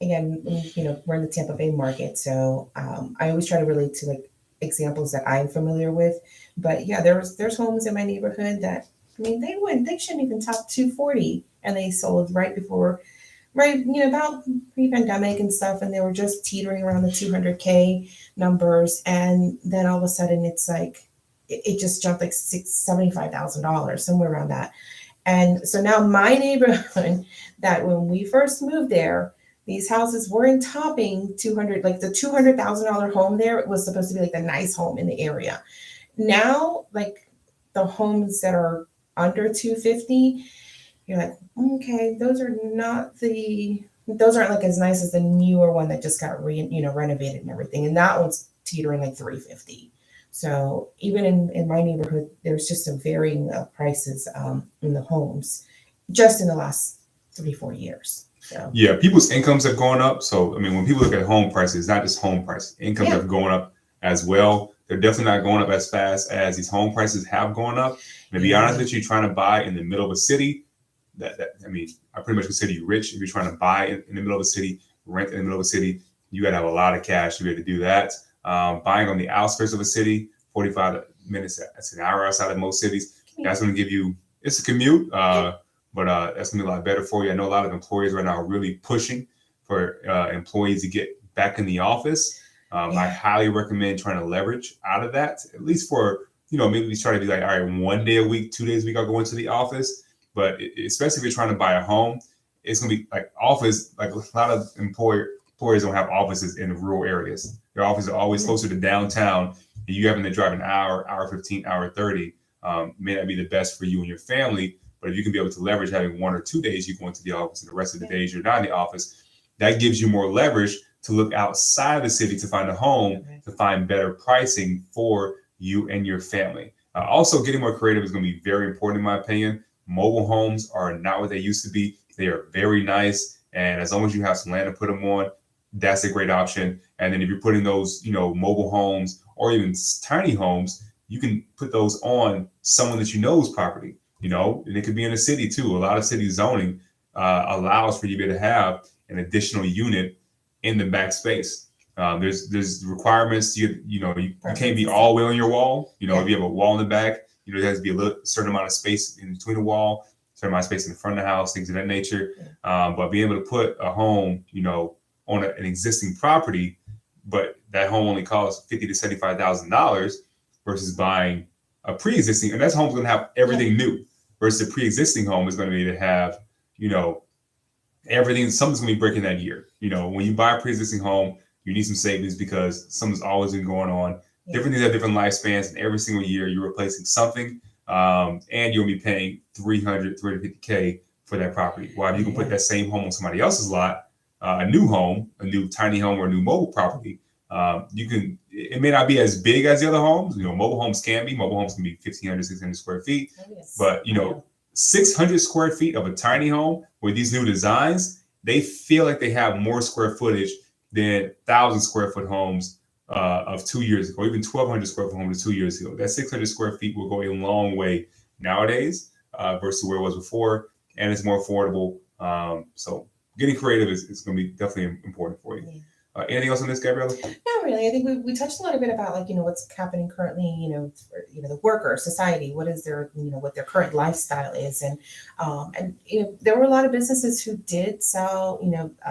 again, we're in the Tampa Bay market. So I always try to relate to examples that I'm familiar with. But yeah, there's homes in my neighborhood that, they shouldn't even top 240 and they sold right before, about pre-pandemic and stuff. And they were just teetering around the 200K numbers. And then all of a sudden it's like, it just jumped like $75,000, somewhere around that. And so now my neighborhood that when we first moved there, these houses weren't topping 200, the $200,000 home there was supposed to be the nice home in the area. Now, the homes that are under 250, you're like, okay, those aren't as nice as the newer one that just got renovated and everything. And that one's teetering 350. So even in my neighborhood, there's just a varying of prices in the homes just in the last 3-4 years. So. Yeah, people's incomes have gone up. So, when people look at home prices, not just home prices, incomes have gone up as well. They're definitely not going up as fast as these home prices have gone up. And to be honest with you, trying to buy in the middle of a city, I pretty much consider you rich. If you're trying to buy in the middle of a city, rent in the middle of a city, you got to have a lot of cash to be able to do that. Buying on the outskirts of a city, 45 minutes, that's an hour outside of most cities. That's going to give you, it's a commute, but that's going to be a lot better for you. I know a lot of employers right now are really pushing for employees to get back in the office. I highly recommend trying to leverage out of that, at least for, maybe we try to be all right, 1 day a week, 2 days a week, I'll go into the office. But especially if you're trying to buy a home, it's going to be office, a lot of employers don't have offices in the rural areas. Their offices are always closer to downtown. And you having to drive an hour 15, hour 30 may not be the best for you and your family. But if you can be able to leverage having 1 or 2 days you go into the office and the rest of the days you're not in the office, that gives you more leverage to look outside of the city to find a home, to find better pricing for you and your family. Also, getting more creative is going to be very important in my opinion. Mobile homes are not what they used to be. They are very nice. And as long as you have some land to put them on, that's a great option. And then if you're putting those, mobile homes or even tiny homes, you can put those on someone that you know's property, and it could be in a city too. A lot of city zoning allows for you to be able to have an additional unit in the back space. There's requirements. You can't be all the way on your wall. If you have a wall in the back, there has to be a certain amount of space in between the wall, certain amount of space in the front of the house, things of that nature. But being able to put a home, on an existing property, but that home only costs $50,000 to $75,000 versus buying a pre-existing, and that home's going to have everything new. Versus a pre-existing home is going to be to have, everything. Something's going to be breaking that year. When you buy a pre-existing home, you need some savings because something's always been going on. Different things have different lifespans, and every single year you're replacing something, and you'll be paying 350K for that property. While you can put that same home on somebody else's lot, a new home, a new tiny home, or a new mobile property, it may not be as big as the other homes. Mobile homes can be 1,500, 600 square feet, but 600 square feet of a tiny home with these new designs, they feel like they have more square footage than 1,000 square foot homes of 2 years ago, even 1,200 square foot homes 2 years ago. That 600 square feet will go a long way nowadays versus where it was before, and it's more affordable. So getting creative is going to be definitely important for you. Anything else on this, Gabriela? Not really. I think we touched a little bit about what's happening currently. For, the worker society. What is their what their current lifestyle is, and there were a lot of businesses who did sell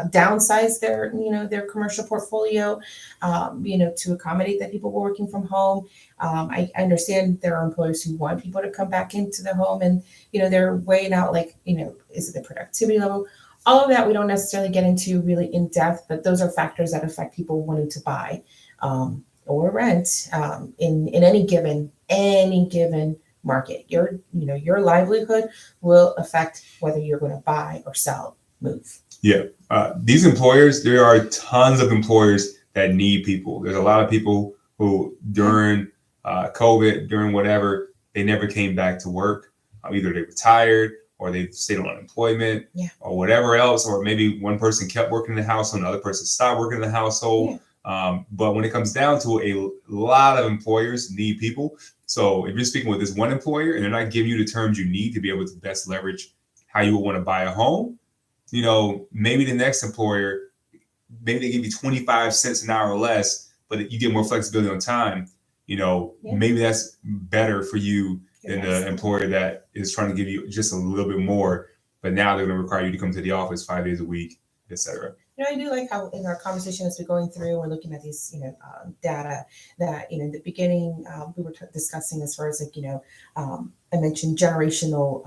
downsize their commercial portfolio, to accommodate that people were working from home. I understand there are employers who want people to come back into the home, and they're weighing out is it the productivity level? All of that we don't necessarily get into really in depth, but those are factors that affect people wanting to buy or rent in any given market. Your livelihood will affect whether you're going to buy or sell, move. Yeah, these employers, there are tons of employers that need people. There's a lot of people who during COVID, during whatever, they never came back to work. Either they retired, or they stayed on unemployment, or whatever else, or maybe one person kept working in the household, another person stopped working in the household. But when it comes down to a lot of employers need people. So if you're speaking with this one employer and they're not giving you the terms you need to be able to best leverage how you would want to buy a home, maybe the next employer, maybe they give you 25 cents an hour or less, but you get more flexibility on time. Maybe that's better for you than the employer that is trying to give you just a little bit more, but now they're going to require you to come to the office 5 days a week, etc. I do like how in our conversation as we're going through, we're looking at these, data that, in the beginning, we were discussing as far as I mentioned generational,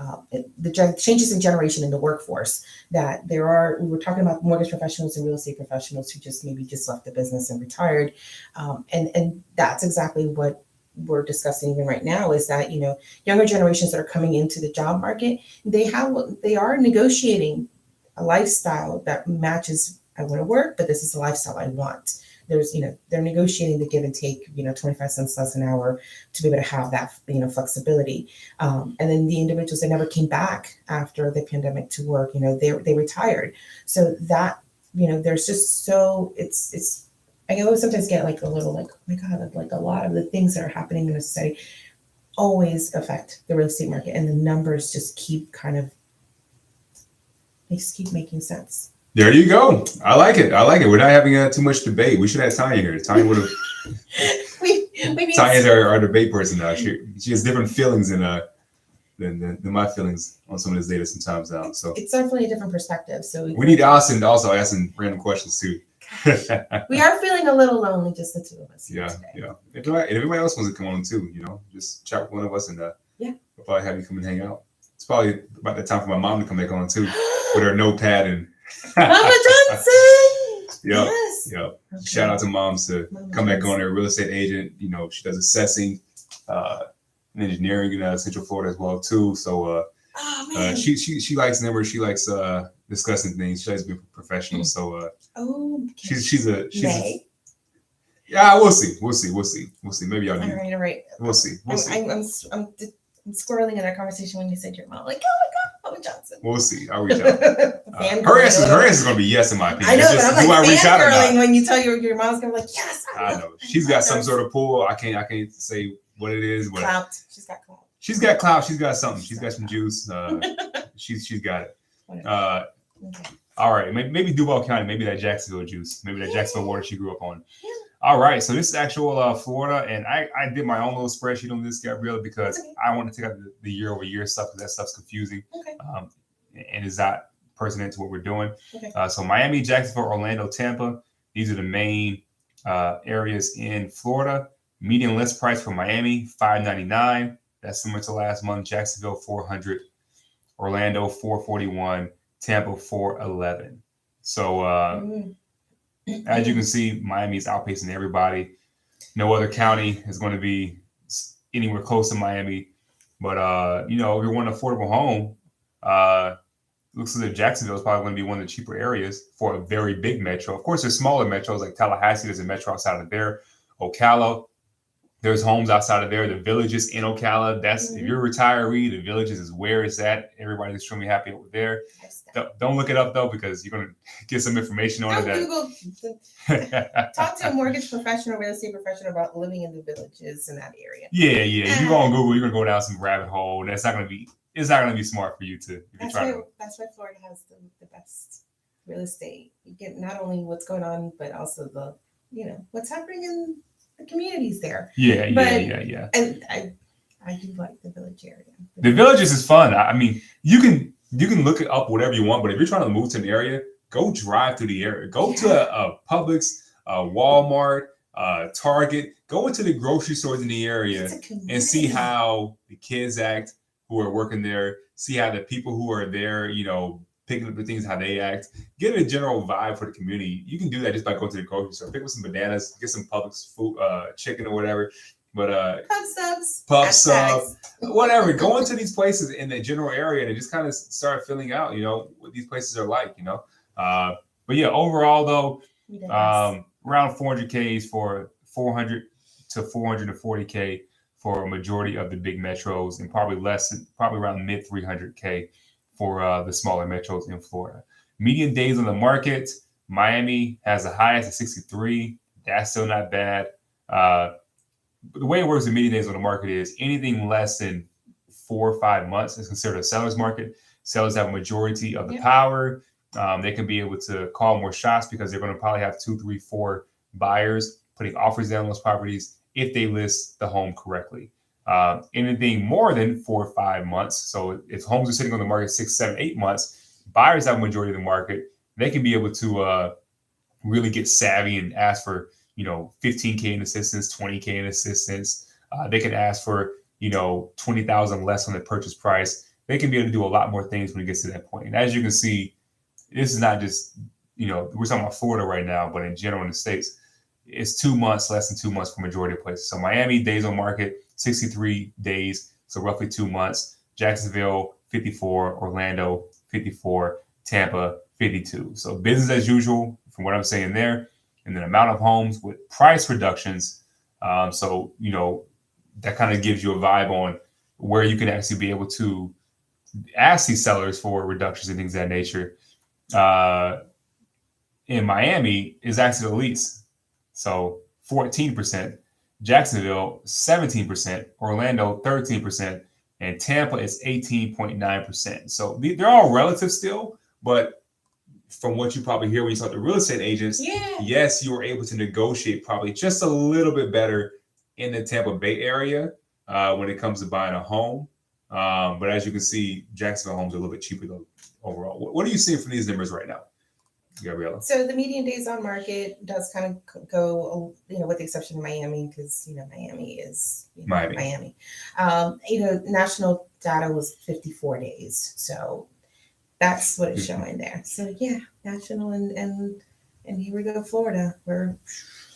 changes in generation in the workforce, that we were talking about mortgage professionals and real estate professionals who just left the business and retired. And that's exactly what we're discussing even right now, is that, younger generations that are coming into the job market, they are negotiating a lifestyle that matches. I want to work, but this is the lifestyle I want. There's, they're negotiating the give and take, 25 cents less an hour to be able to have that, flexibility. And then the individuals that never came back after the pandemic to work, they retired. So that, there's just it's, I always sometimes get a little oh my God, a lot of the things that are happening in the society always affect the real estate market, and the numbers just keep making sense. There you go. I like it. We're not having too much debate. We should have Tanya here. Tanya would have. Tanya's our debate person now. She has different feelings than my feelings on some of this data sometimes now. So it's definitely a different perspective. So we need Austin to also ask some random questions too. We are feeling a little lonely, just the two of us. Yeah. If everybody else wants to come on too, just chat with one of us, and we'll probably have you come and hang out. It's probably about the time for my mom to come back on too, with her notepad and. Mama Johnson. Yep. Okay. Shout out to moms to come back on. There, real estate agent. She does assessing, and engineering in Central Florida as well too. So she likes numbers. She likes discussing things. She likes being professional. So she's a yeah. We'll see. Maybe I'll do. All right. We'll see. I'm squirreling in our conversation when you said your mom. Oh my God, Mama Johnson. We'll see. I'll reach out. Her answer is going to be yes in my opinion. I know, but I'm do I reach out or not? When you tell your mom's going to be like, yes. I know. She's got some sort of pull. I can't say what it is. Clout. She's got clout. She's got clout. She's got something. She's got some juice. She's got it. Okay. All right. Maybe Duval County. Maybe that Jacksonville juice. Maybe that Jacksonville water she grew up on. All right, so this is actual Florida, and I did my own little spreadsheet on this, Gabriela, because I want to take out the year-over-year stuff, because that stuff's confusing, and is not pertinent to what we're doing. So Miami, Jacksonville, Orlando, Tampa, these are the main areas in Florida. Median list price for Miami, $599. That's similar to last month. Jacksonville, $400. Orlando, $441. Tampa, $411. So as you can see, Miami is outpacing everybody. No other county is going to be anywhere close to Miami. But if you want an affordable home, looks as if Jacksonville is probably going to be one of the cheaper areas for a very big metro. Of course, there's smaller metros like Tallahassee. There's a metro outside of there. Ocala, there's homes outside of there. The Villages in Ocala. That's if you're a retiree, the Villages is where it's at. Everybody's extremely happy over there. Don't look it up though, because you're gonna get some information on it. Google. Talk to a mortgage professional, real estate professional about living in the Villages in that area. Yeah. If you go on Google, you're gonna go down some rabbit hole. That's not gonna be. It's not gonna be smart for you to. That's why Florida has the best real estate. You get not only what's going on, but also the what's happening in the communities there. Yeah. And I do like the Village area. The Villages is fun. I mean, you can look it up whatever you want, but if you're trying to move to an area, go drive through the area. Go to a Publix, Walmart, Target. Go into the grocery stores in the area and see how the kids act who are working there. See how the people who are there, picking up the things, how they act. Get a general vibe for the community. You can do that just by going to the grocery store. Pick up some bananas, get some Publix food, chicken or whatever. But pub subs, whatever. Go into these places in the general area and just kind of start filling out, what these places are like, But yeah, overall though, around 400K for 400 to 440K for a majority of the big metros, and probably around mid 300K for the smaller metros in Florida. Median days on the market, Miami has the highest at 63. That's still not bad. The way it works in median days on the market is anything less than 4 or 5 months is considered a seller's market. Sellers have a majority of the power. They can be able to call more shots because they're going to probably have 2, 3, 4 buyers putting offers down on those properties if they list the home correctly. Anything more than 4 or 5 months. So if homes are sitting on the market 6, 7, 8 months, buyers have a majority of the market. They can be able to really get savvy and ask for 15K in assistance, 20K in assistance. They can ask for, 20,000 less on the purchase price. They can be able to do a lot more things when it gets to that point. And as you can see, this is not just, we're talking about Florida right now, but in general in the States, it's 2 months, less than 2 months for majority of places. So Miami, days on market, 63 days, so roughly 2 months. Jacksonville, 54. Orlando, 54. Tampa, 52. So business as usual, from what I'm saying there. And then amount of homes with price reductions. So, that kind of gives you a vibe on where you can actually be able to ask these sellers for reductions and things of that nature. In Miami is actually the least. So 14%, Jacksonville, 17%, Orlando, 13%, and Tampa is 18.9%. So they're all relative still, but from what you probably hear when you talk to real estate agents, yes, you were able to negotiate probably just a little bit better in the Tampa Bay area when it comes to buying a home. But as you can see, Jacksonville homes are a little bit cheaper though overall. What are you seeing from these numbers right now, Gabriela? So the median days on market does kind of go, with the exception of Miami, because Miami is Miami. National data was 54 days, so that's what it's showing there. So national and here we go, Florida. We're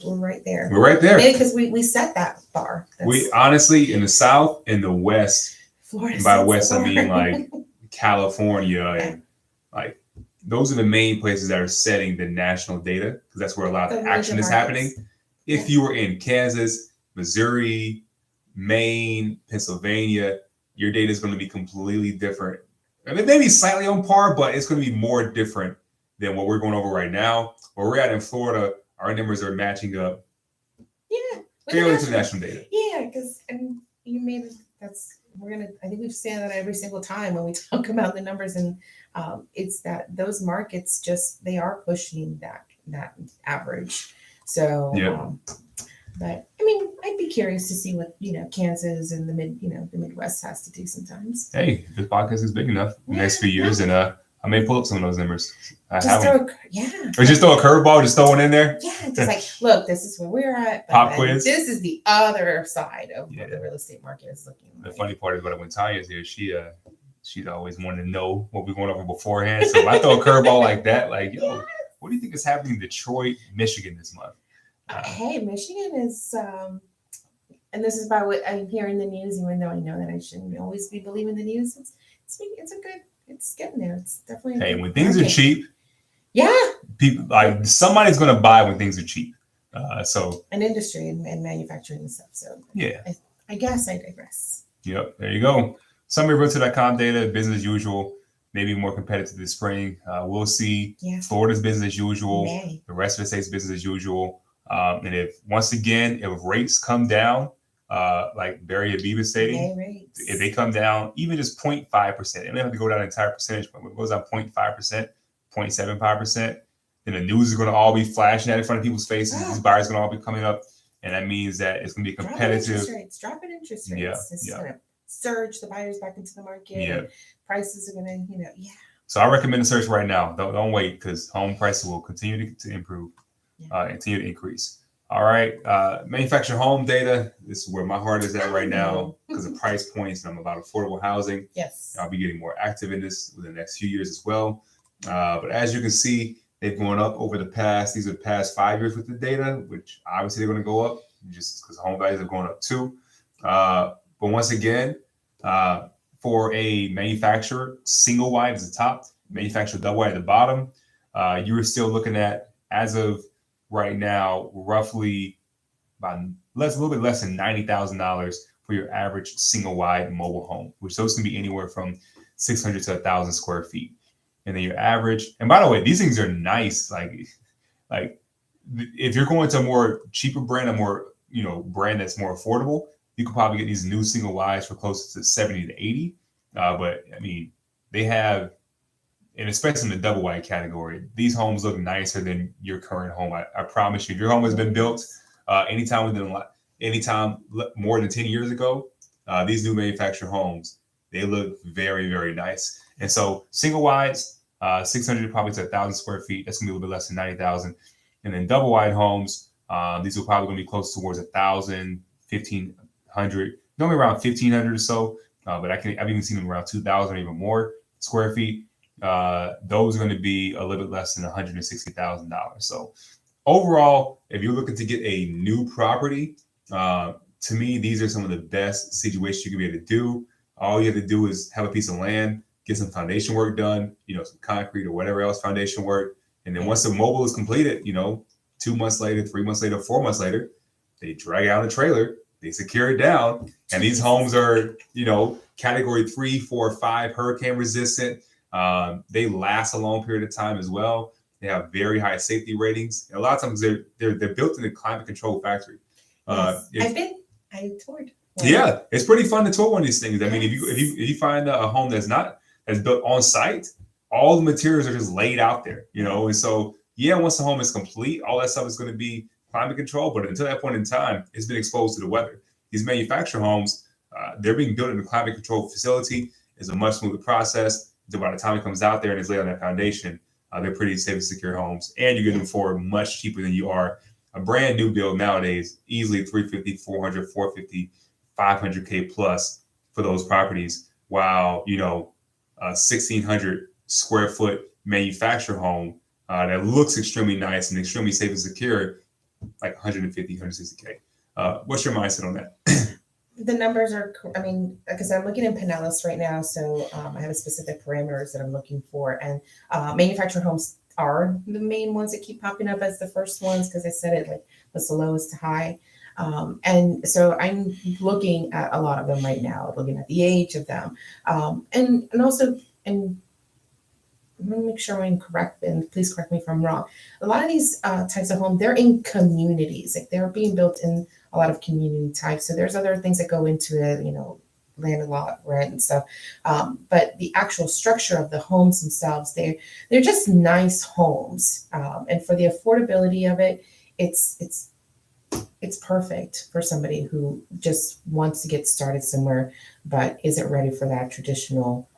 right there. We're right there because we set that bar. We honestly in the South and the West. Florida. And by West, I mean like California and like those are the main places that are setting the national data because that's where a lot of the action is happening. If you were in Kansas, Missouri, Maine, Pennsylvania, your data is going to be completely different. I mean, maybe slightly on par, but it's going to be more different than what we're going over right now. Where we're at in Florida, our numbers are matching up. Fairly to the national data. Yeah, because I think we've said that every single time when we talk about the numbers, and it's that those markets they are pushing that average. So, but I mean, I'd be curious to see what Kansas and the Midwest has to do sometimes. Hey, this podcast is big enough the next few years, and I may pull up some of those numbers. Or just throw a curveball, just throw one in there. Yeah, just like, look, this is where we're at. Pop quiz. This is the other side of what the real estate market is looking like. The funny part is when Tanya's here, she's always wanted to know what we're going over beforehand. So if I throw a curveball like that, what do you think is happening in Detroit, Michigan this month? Hey, Michigan is, and this is by what I hear in the news, even though I know that I shouldn't always be believing the news. It's getting there. It's definitely. Hey, when things are cheap, yeah, people like somebody's going to buy when things are cheap. So an industry and manufacturing and stuff. So yeah, I guess I digress. Yep, there you go. Summary realtor.com data, business as usual. Maybe more competitive this spring. We'll see. Yeah. Florida's business as usual. May. The rest of the state's business as usual. And if rates come down, like Barry Habib is stating, if they come down even just 0.5%, they don't have to go down an entire percentage point. When it goes down 0.5%, 0.75%, then the news is going to all be flashing out in front of people's faces. These buyers are going to all be coming up. And that means that it's going to be competitive. Dropping interest rates. It's going to surge the buyers back into the market. Yeah. Prices are going to, So I recommend the search right now. Don't wait, because home prices will continue to improve, continue to increase. All right. Manufactured home data. This is where my heart is at right now because of price points, and I'm about affordable housing. Yes. I'll be getting more active in this within the next few years as well. But as you can see, they've gone up over these are the past 5 years with the data, which obviously they're going to go up just because home values are going up too. But once again, for a manufacturer, single wide is the top, manufacturer double wide at the bottom. You are still looking at, as of right now, roughly about a little bit less than $90,000 for your average single wide mobile home, which those can be anywhere from 600 to 1,000 square feet. And then your average, and by the way, these things are nice. Like if you're going to a more cheaper brand, a more brand that's more affordable, you could probably get these new single wides for close to 70 to 80. But I mean, they have, and especially in the double wide category, these homes look nicer than your current home. I promise you, if your home has been built anytime more than 10 years ago, these new manufactured homes, they look very, very nice. And so single wides, 600 probably to 1,000 square feet. That's gonna be a little bit less than 90,000. And then double wide homes, these are probably gonna be close towards 1,000, 1,500, normally around 1,500 or so. But I've even seen them around 2,000 or even more square feet. Those are going to be a little bit less than $160,000. So overall, if you're looking to get a new property, to me, these are some of the best situations you can be able to do. All you have to do is have a piece of land, get some foundation work done, some concrete or whatever else foundation work. And then once the mobile is completed, 2 months later, 3 months later, 4 months later, they drag out a trailer, they secure it down. And these homes are, category 3, 4, 5 hurricane resistant. They last a long period of time as well. They have very high safety ratings. And a lot of times they're built in a climate control factory. Yes. I toured. Yeah, it's pretty fun to tour one of these things. I mean, if you find a home that's built on site, all the materials are just laid out there, And so once the home is complete, all that stuff is going to be climate control. But until that point in time, it's been exposed to the weather. These manufactured homes, they're being built in a climate control facility. It's a much smoother process. So by the time it comes out there and it's laid on that foundation, they're pretty safe and secure homes. And you get them for much cheaper than you are a brand new build nowadays, easily 350, 400, 450, 500K plus for those properties. While, a 1,600 square foot manufactured home that looks extremely nice and extremely safe and secure, like 150, 160K. What's your mindset on that? The numbers are, because I'm looking in Pinellas right now, so I have a specific parameters that I'm looking for, and manufactured homes are the main ones that keep popping up as the first ones because I said it like was the lowest to high, and so I'm looking at a lot of them right now, looking at the age of them, and also I'm going to make sure I'm correct, and please correct me if I'm wrong. A lot of these types of homes, they're in communities, like they're being built in a lot of community types. So there's other things that go into it, land and lot rent and stuff. But the actual structure of the homes themselves, they're just nice homes. And for the affordability of it, it's perfect for somebody who just wants to get started somewhere, but isn't ready for that traditional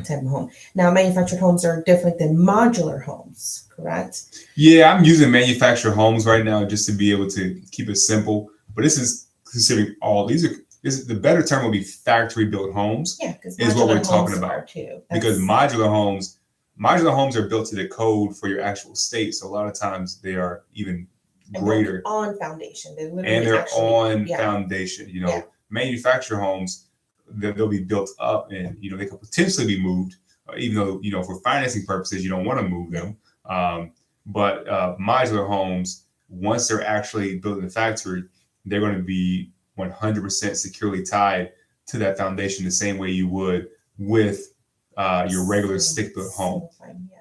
type of home. Now, manufactured homes are different than modular homes, correct? Yeah, I'm using manufactured homes right now just to be able to keep it simple. But this is considering all these are. The better term would be factory built homes. Yeah, because is what we're talking about too. Because modular homes are built to the code for your actual state. So a lot of times they are even greater on foundation. They're literally and they're actually, on foundation. You know, manufactured homes, they'll be built up, and you know they could potentially be moved, even though you know for financing purposes you don't want to move them. But modular homes, once they're actually built in the factory, they're going to be 100% securely tied to that foundation the same way you would with your regular stick-built home.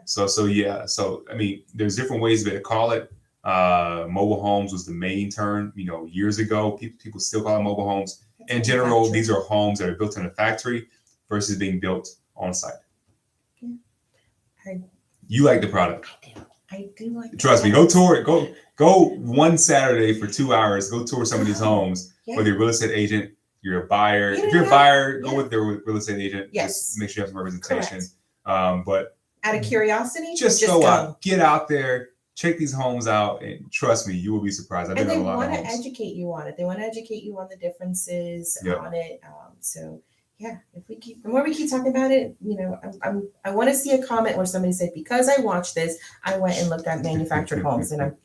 So yeah. So I mean, there's different ways to call it. Mobile homes was the main term, you know, years ago. People still call it mobile homes. In general, these are homes that are built in a factory versus being built on site. You like the product. I do like. Trust me. Go tour it. Go one Saturday for 2 hours. Go tour some of these homes. Whether you're a real estate agent, you're a buyer. If you're a buyer, go with their real estate agent. Yes. Just make sure you have some representation. But out of curiosity, just go out, get out there, check these homes out, and trust me, you will be surprised. I've been in a lot of homes. They want to educate you on it. They want to educate you on the differences on it. So yeah, the more we keep talking about it, you know, I want to see a comment where somebody said, because I watched this, I went and looked at manufactured homes, and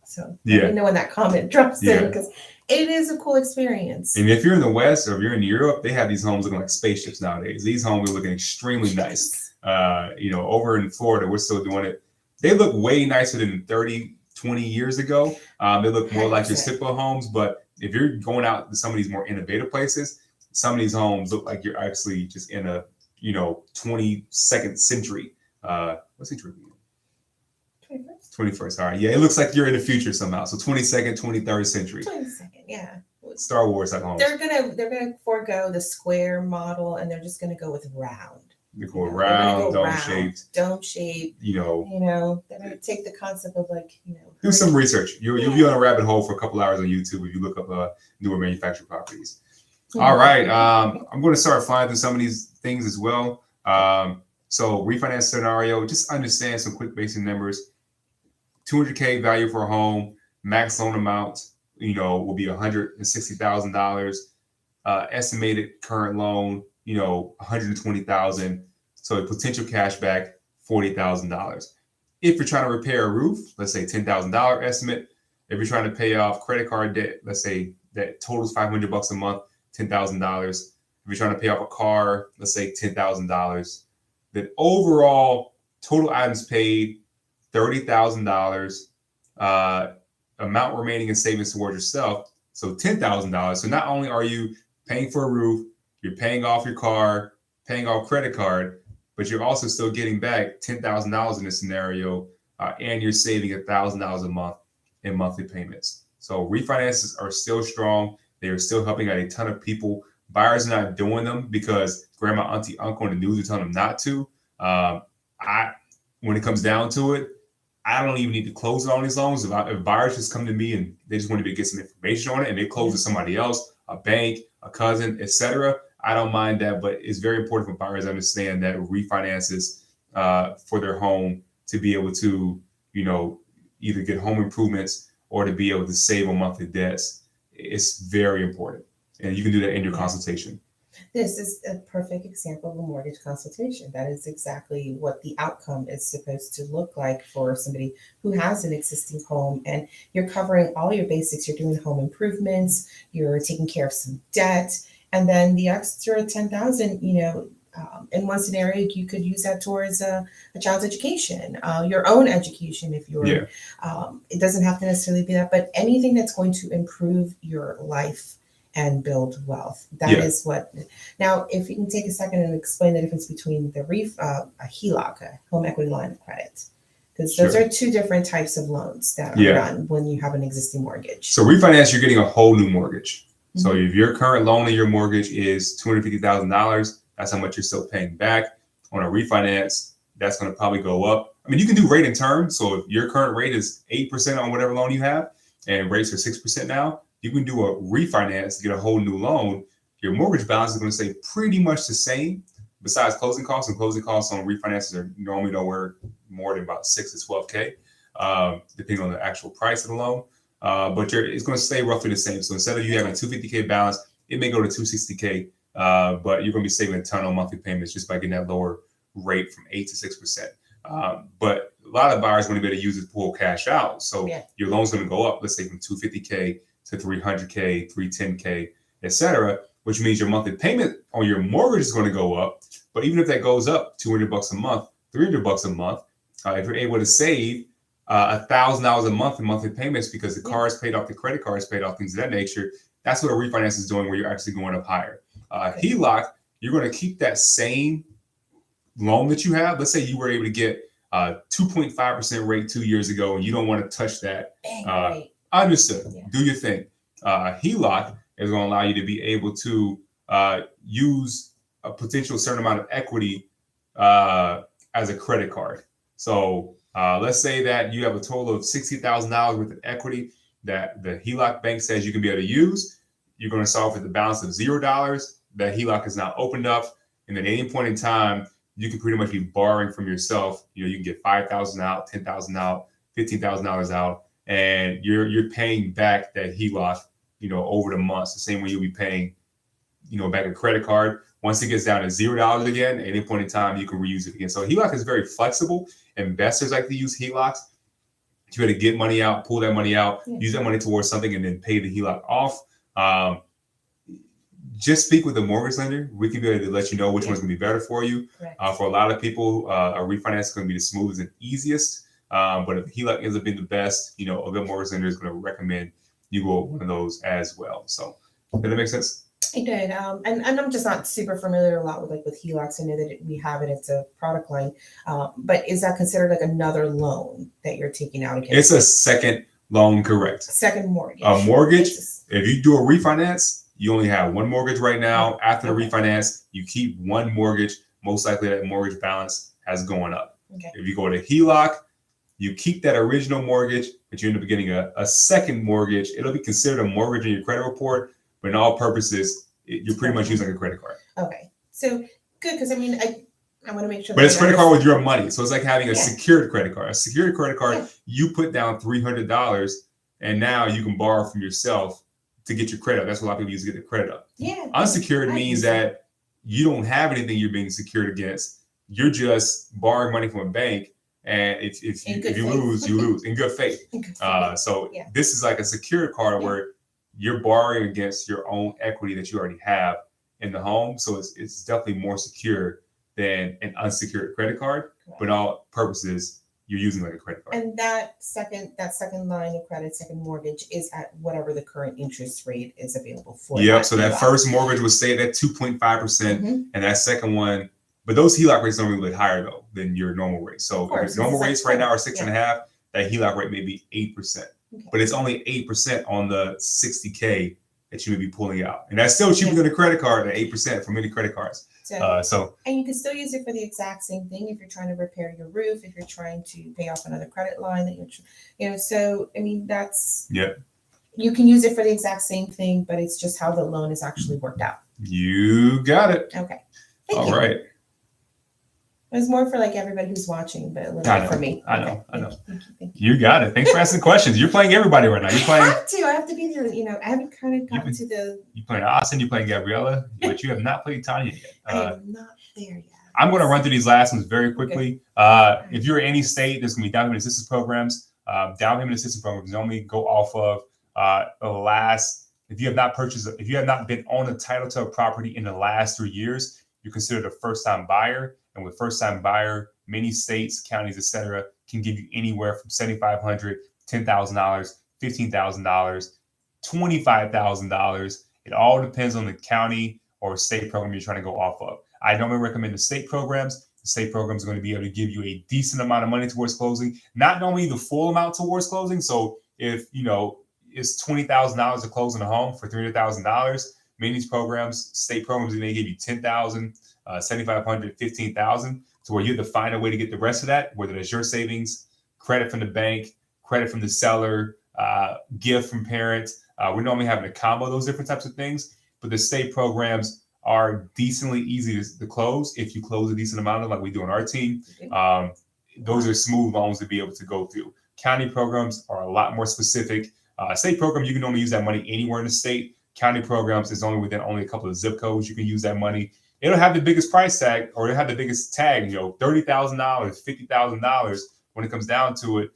so let me know when that comment drops in, because it is a cool experience. And if you're in the West or if you're in Europe, they have these homes looking like spaceships nowadays. These homes are looking extremely nice. You know, over in Florida, we're still doing it. They look way nicer than 30, 20 years ago. They look more like your typical homes. But if you're going out to some of these more innovative places, some of these homes look like you're actually just in a, 22nd century. What century? 21st. All right. Yeah, it looks like you're in the future somehow. So 22nd, 23rd century. 22nd, yeah. Star Wars like homes. They're gonna forego the square model, and they're just gonna go with round. They go round, dome-shaped. Dome-shaped. You know, they're gonna take the concept of do some research. You'll be on a rabbit hole for a couple hours on YouTube if you look up newer manufactured properties. All right. I'm going to start flying through some of these things as well. So refinance scenario, just understand some quick basic numbers. $200K value for a home, max loan amount, will be $160,000. Estimated current loan, $120,000. So a potential cash back, $40,000. If you're trying to repair a roof, let's say $10,000 estimate. If you're trying to pay off credit card debt, let's say that totals $500 a month, $10,000. If you're trying to pay off a car, let's say $10,000. Then overall total items paid, $30,000. Amount remaining in savings towards yourself, so $10,000. So not only are you paying for a roof, you're paying off your car, paying off credit card, but you're also still getting back $10,000 in this scenario, and you're saving $1,000 a month in monthly payments. So refinances are still strong. They are still helping out a ton of people. Buyers are not doing them because grandma, auntie, uncle, and the news are telling them not to. When it comes down to it, I don't even need to close on these loans. If buyers just come to me and they just want to get some information on it and they close with somebody else, a bank, a cousin, etc., I don't mind that. But it's very important for buyers to understand that refinances for their home to be able to, either get home improvements or to be able to save on monthly debts. It's very important. And you can do that in your consultation. This is a perfect example of a mortgage consultation. That is exactly what the outcome is supposed to look like for somebody who has an existing home, and you're covering all your basics. You're doing home improvements, you're taking care of some debt, and then the extra $10,000, in one scenario, you could use that towards a child's education, your own education. If you're, it doesn't have to necessarily be that, but anything that's going to improve your life and build wealth. That is what. Now, if you can take a second and explain the difference between the a HELOC, a home equity line of credit, because those are two different types of loans that are done when you have an existing mortgage. So refinance, you're getting a whole new mortgage. Mm-hmm. So if your current loan in your mortgage is $250,000, that's how much you're still paying back. On a refinance, that's going to probably go up. I mean, you can do rate and term. So if your current rate is 8% on whatever loan you have, and rates are 6% now, you can do a refinance, get a whole new loan. Your mortgage balance is going to stay pretty much the same, besides closing costs. And closing costs on refinances are normally nowhere more than about $6,000 to $12,000, depending on the actual price of the loan. But it's going to stay roughly the same. So instead of you having a $250K balance, it may go to $260K, but you're going to be saving a ton on monthly payments just by getting that lower rate from 8 to 6%. But a lot of buyers want to be able to use it to pull cash out. So your loan's going to go up, let's say from $250K to $300K, $310K, etc., which means your monthly payment on your mortgage is going to go up. But even if that goes up $200 a month, $300 a month, if you're able to save $1,000 a month in monthly payments because the car is paid off, the credit card is paid off, things of that nature, that's what a refinance is doing, where you're actually going up higher. HELOC, you're going to keep that same loan that you have. Let's say you were able to get 2.5% rate 2 years ago and you don't want to touch that. Understood. Do your thing. HELOC is going to allow you to be able to use a potential certain amount of equity as a credit card. So let's say that you have a total of $60,000 worth of equity that the HELOC bank says you can be able to use. You're going to solve with the balance of $0. That HELOC is now opened up, and at any point in time, you can pretty much be borrowing from yourself. You can get $5,000 out, $10,000 out, $15,000 out, and you're paying back that HELOC, over the months, the same way you'll be paying, back a credit card. Once it gets down to $0 again, at any point in time, you can reuse it again. So HELOC is very flexible. Investors like to use HELOCs. You got to get money out, pull that money out, use that money towards something, and then pay the HELOC off. Just speak with the mortgage lender. We can be able to let you know which one's going to be better for you. For a lot of people, a refinance is going to be the smoothest and easiest. But if HELOC ends up being the best, a good mortgage lender is going to recommend you go with one of those as well. So, did that make sense? It did. And I'm just not super familiar a lot with HELOCs. I know that we have it. It's a product line. But is that considered like another loan that you're taking out again? It's a second loan, correct. Second mortgage. A mortgage, if you do a refinance, you only have one mortgage right now. After the refinance, you keep one mortgage. Most likely that mortgage balance has gone up. If you go to HELOC, you keep that original mortgage, but you end up getting a second mortgage. It'll be considered a mortgage in your credit report, but in all purposes, you're pretty much using a credit card. Okay. So good, because I want to make sure. But it's a credit card with your money. So it's like having a secured credit card. A secured credit card, you put down $300 and now you can borrow from yourself to get your credit up. That's what a lot of people use to get their credit up. Unsecured means that you don't have anything you're being secured against. You're just borrowing money from a bank. And if you lose, you lose in good faith. This is like a secured card where you're borrowing against your own equity that you already have in the home. So it's definitely more secure than an unsecured credit card. But in all purposes, you're using like a credit card. And that second line of credit, second mortgage, is at whatever the current interest rate is available for. So that first mortgage was stayed at 2.5%, and that second one, but those HELOC rates don't really look higher though than your normal rate. So if your normal rates right now are 6.5%, that HELOC rate may be 8%, but it's only 8% on the $60K that you may be pulling out, and that's still cheaper than a credit card at 8% for many credit cards. And you can still use it for the exact same thing if you're trying to repair your roof, if you're trying to pay off another credit line that that's you can use it for the exact same thing, but it's just how the loan is actually worked out. You got it. Okay. All right. It was more for like everybody who's watching, but a little bit for me. I know. Thank you. You got it. Thanks for asking questions. You're playing everybody right now. You're playing. I have to be there. I haven't kind of gotten to the. You're playing Austin. You're playing Gabriela, but you have not played Tanya yet. I am not there yet. I'm going to run through these last ones very quickly. If you're in any state, there's going to be down payment assistance programs. Down payment assistance programs normally go off of the last. If you have not been on a title to a property in the last 3 years, you're considered a first-time buyer. And with first-time buyer, many states, counties, etc., can give you anywhere from $7,500, $10,000, $15,000, $25,000. It all depends on the county or state program you're trying to go off of. I normally recommend the state programs. The state program is going to be able to give you a decent amount of money towards closing, not normally the full amount towards closing. So if it's $20,000 to close on a home for $300,000, many of these programs, state programs, they may give you $10,000. $7,500, $15,000, to where you have to find a way to get the rest of that, whether it's your savings, credit from the bank, credit from the seller, gift from parents. We're normally having a combo of those different types of things, but the state programs are decently easy to close if you close a decent amount of them, like we do on our team. Those are smooth loans to be able to go through. County programs are a lot more specific. State program, you can only use that money anywhere in the state. County programs is only within a couple of zip codes you can use that money. It'll have the biggest price tag, or it'll have the biggest tag, $30,000, $50,000, when it comes down to it,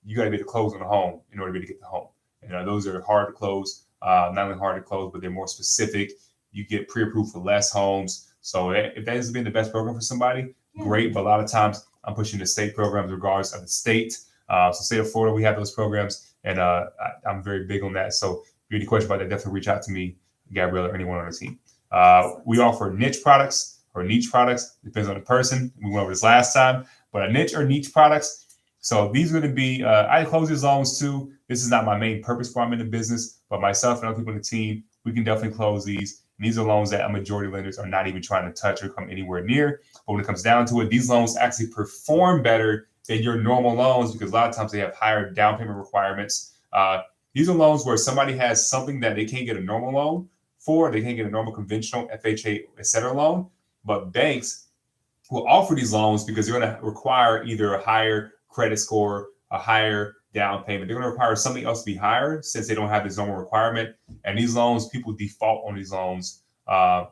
you got to be able to close on a home in order to be able to get the home. And those are hard to close, not only hard to close, but they're more specific. You get pre-approved for less homes. So if that has been the best program for somebody, great. But a lot of times I'm pushing the state programs regardless of the state. So state of Florida, we have those programs, and I'm very big on that. So if you have any questions about that, definitely reach out to me, Gabriela, or anyone on the team. We offer niche products or niche products, depends on the person. We went over this last time, but a niche or niche products. So these are going to be, I close these loans too. This is not my main purpose for I'm in the business, but myself and other people on the team, we can definitely close these. And these are loans that a majority of lenders are not even trying to touch or come anywhere near. But when it comes down to it, these loans actually perform better than your normal loans because a lot of times they have higher down payment requirements. These are loans where somebody has something that they can't get a normal loan for. They can't get a normal conventional FHA, et cetera loan. But banks will offer these loans because they're going to require either a higher credit score, a higher down payment. They're going to require something else to be higher since they don't have this normal requirement. And these loans, people default on these loans a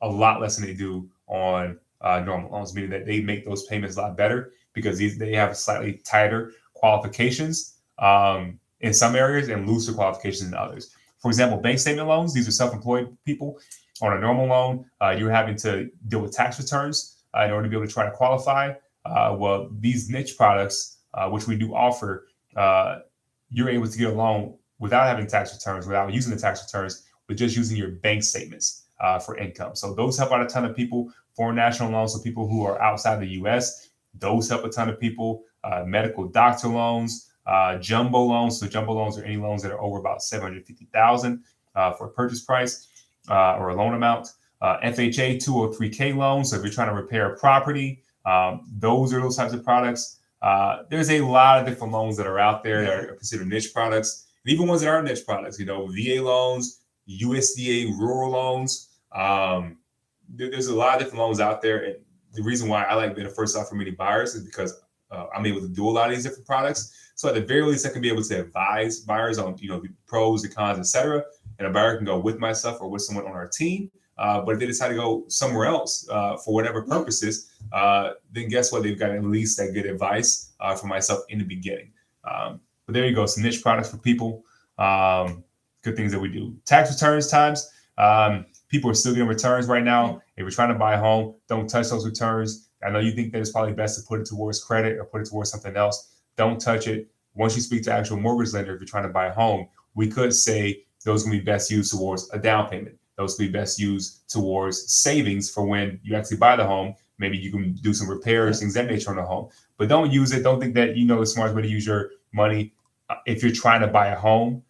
lot less than they do on normal loans, meaning that they make those payments a lot better because they have slightly tighter qualifications in some areas and looser qualifications in others. For example, bank statement loans, these are self-employed people. On a normal loan, you're having to deal with tax returns in order to be able to try to qualify. Well, these niche products, which we do offer, you're able to get a loan without having tax returns, without using the tax returns, but just using your bank statements for income. So those help out a ton of people. Foreign national loans, so people who are outside the U.S., those help a ton of people. Medical doctor loans, jumbo loans. So jumbo loans are any loans that are over about $750,000 for a purchase price or a loan amount. FHA 203K loans. So if you're trying to repair a property, those are those types of products. There's a lot of different loans that are out there that are considered niche products, and even ones that aren't niche products. VA loans, USDA rural loans. There's a lot of different loans out there, and the reason why I like being the first stop for many buyers is because I'm able to do a lot of these different products. So at the very least, I can be able to advise buyers on the pros, the cons, etc. And a buyer can go with myself or with someone on our team. But if they decide to go somewhere else for whatever purposes, then guess what? They've got at least that good advice from myself in the beginning. But there you go. Some niche products for people. Good things that we do. Tax returns times. People are still getting returns right now. If you're trying to buy a home, don't touch those returns. I know you think that it's probably best to put it towards credit or put it towards something else. Don't touch it. Once you speak to actual mortgage lender, if you're trying to buy a home, we could say those can be best used towards a down payment. Those can be best used towards savings for when you actually buy the home. Maybe you can do some repairs, things that nature on the home. But don't use it. Don't think that the smartest way to use your money. If you're trying to buy a home,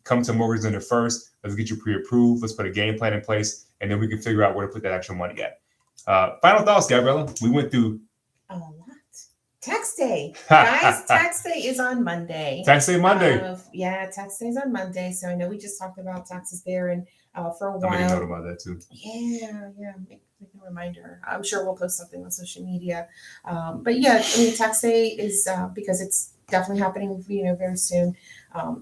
come to mortgage lender first. Let's get you pre-approved. Let's put a game plan in place, and then we can figure out where to put that extra money at. Final thoughts, Gabriela. We went through a lot. Tax day, guys. Tax day is on Monday. Tax day Monday. Tax day is on Monday. So I know we just talked about taxes there, and for a while. I made a note about that too. Yeah. Make a reminder. I'm sure we'll post something on social media. But yeah, tax day is because it's definitely happening, very soon.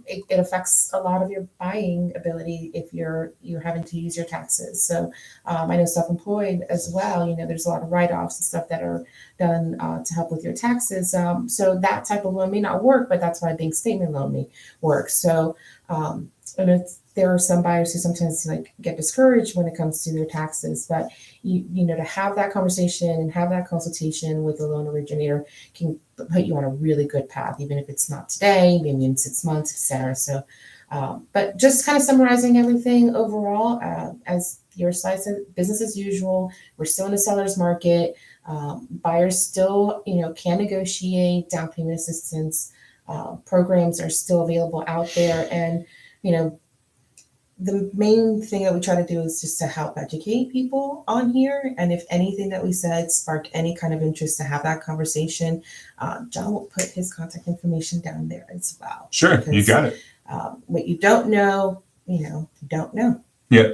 It affects a lot of your buying ability if you're having to use your taxes. So I know self-employed as well. There's a lot of write-offs and stuff that are done to help with your taxes. So that type of loan may not work, but that's why a bank statement loan may work. So there are some buyers who sometimes get discouraged when it comes to their taxes, but to have that conversation and have that consultation with the loan originator can put you on a really good path, even if it's not today, maybe in 6 months, etc. So, but just kind of summarizing everything overall, as your slide said, business as usual. We're still in a seller's market. Buyers still, can negotiate down payment assistance. Programs are still available out there, and the main thing that we try to do is just to help educate people on here. And if anything that we said sparked any kind of interest to have that conversation, John will put his contact information down there as well. Sure, because, you got it. What you don't know, you don't know. Yeah.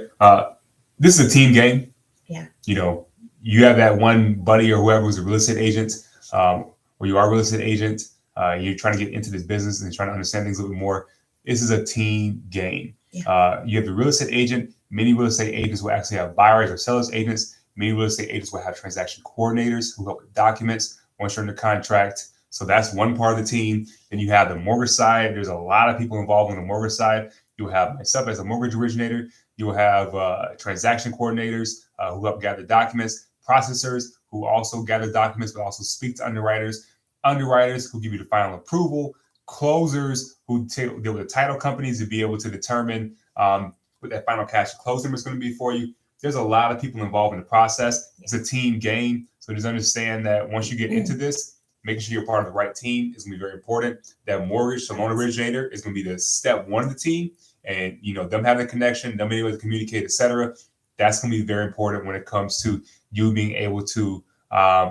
This is a team game. Yeah. You have that one buddy or whoever who's a real estate agent, or you are a real estate agent. You're trying to get into this business and you're trying to understand things a little bit more. This is a team game. Yeah. You have the real estate agent. Many real estate agents will actually have buyers or sellers agents. Many real estate agents will have transaction coordinators who help with documents once you're under contract. So that's one part of the team. Then you have the mortgage side. There's a lot of people involved on the mortgage side. You have myself as a mortgage originator. You will have transaction coordinators who help gather documents, processors who also gather documents, but also speak to underwriters who give you the final approval, closers who deal with the title companies to be able to determine what that final cash closing is going to be for you. There's a lot of people involved in the process. It's a team game. So just understand that once you get into this, making sure you're part of the right team is going to be very important. That mortgage to loan originator is going to be the step one of the team. And, them having a connection, them being able to communicate, etc. That's going to be very important when it comes to you being able to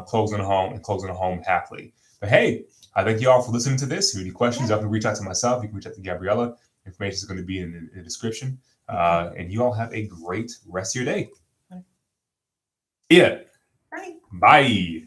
close on a home and closing a home happily. But hey, I thank you all for listening to this. If you have any questions, definitely reach out to myself. You can reach out to Gabriela. Information is going to be in the description. And you all have a great rest of your day. Yeah. Bye.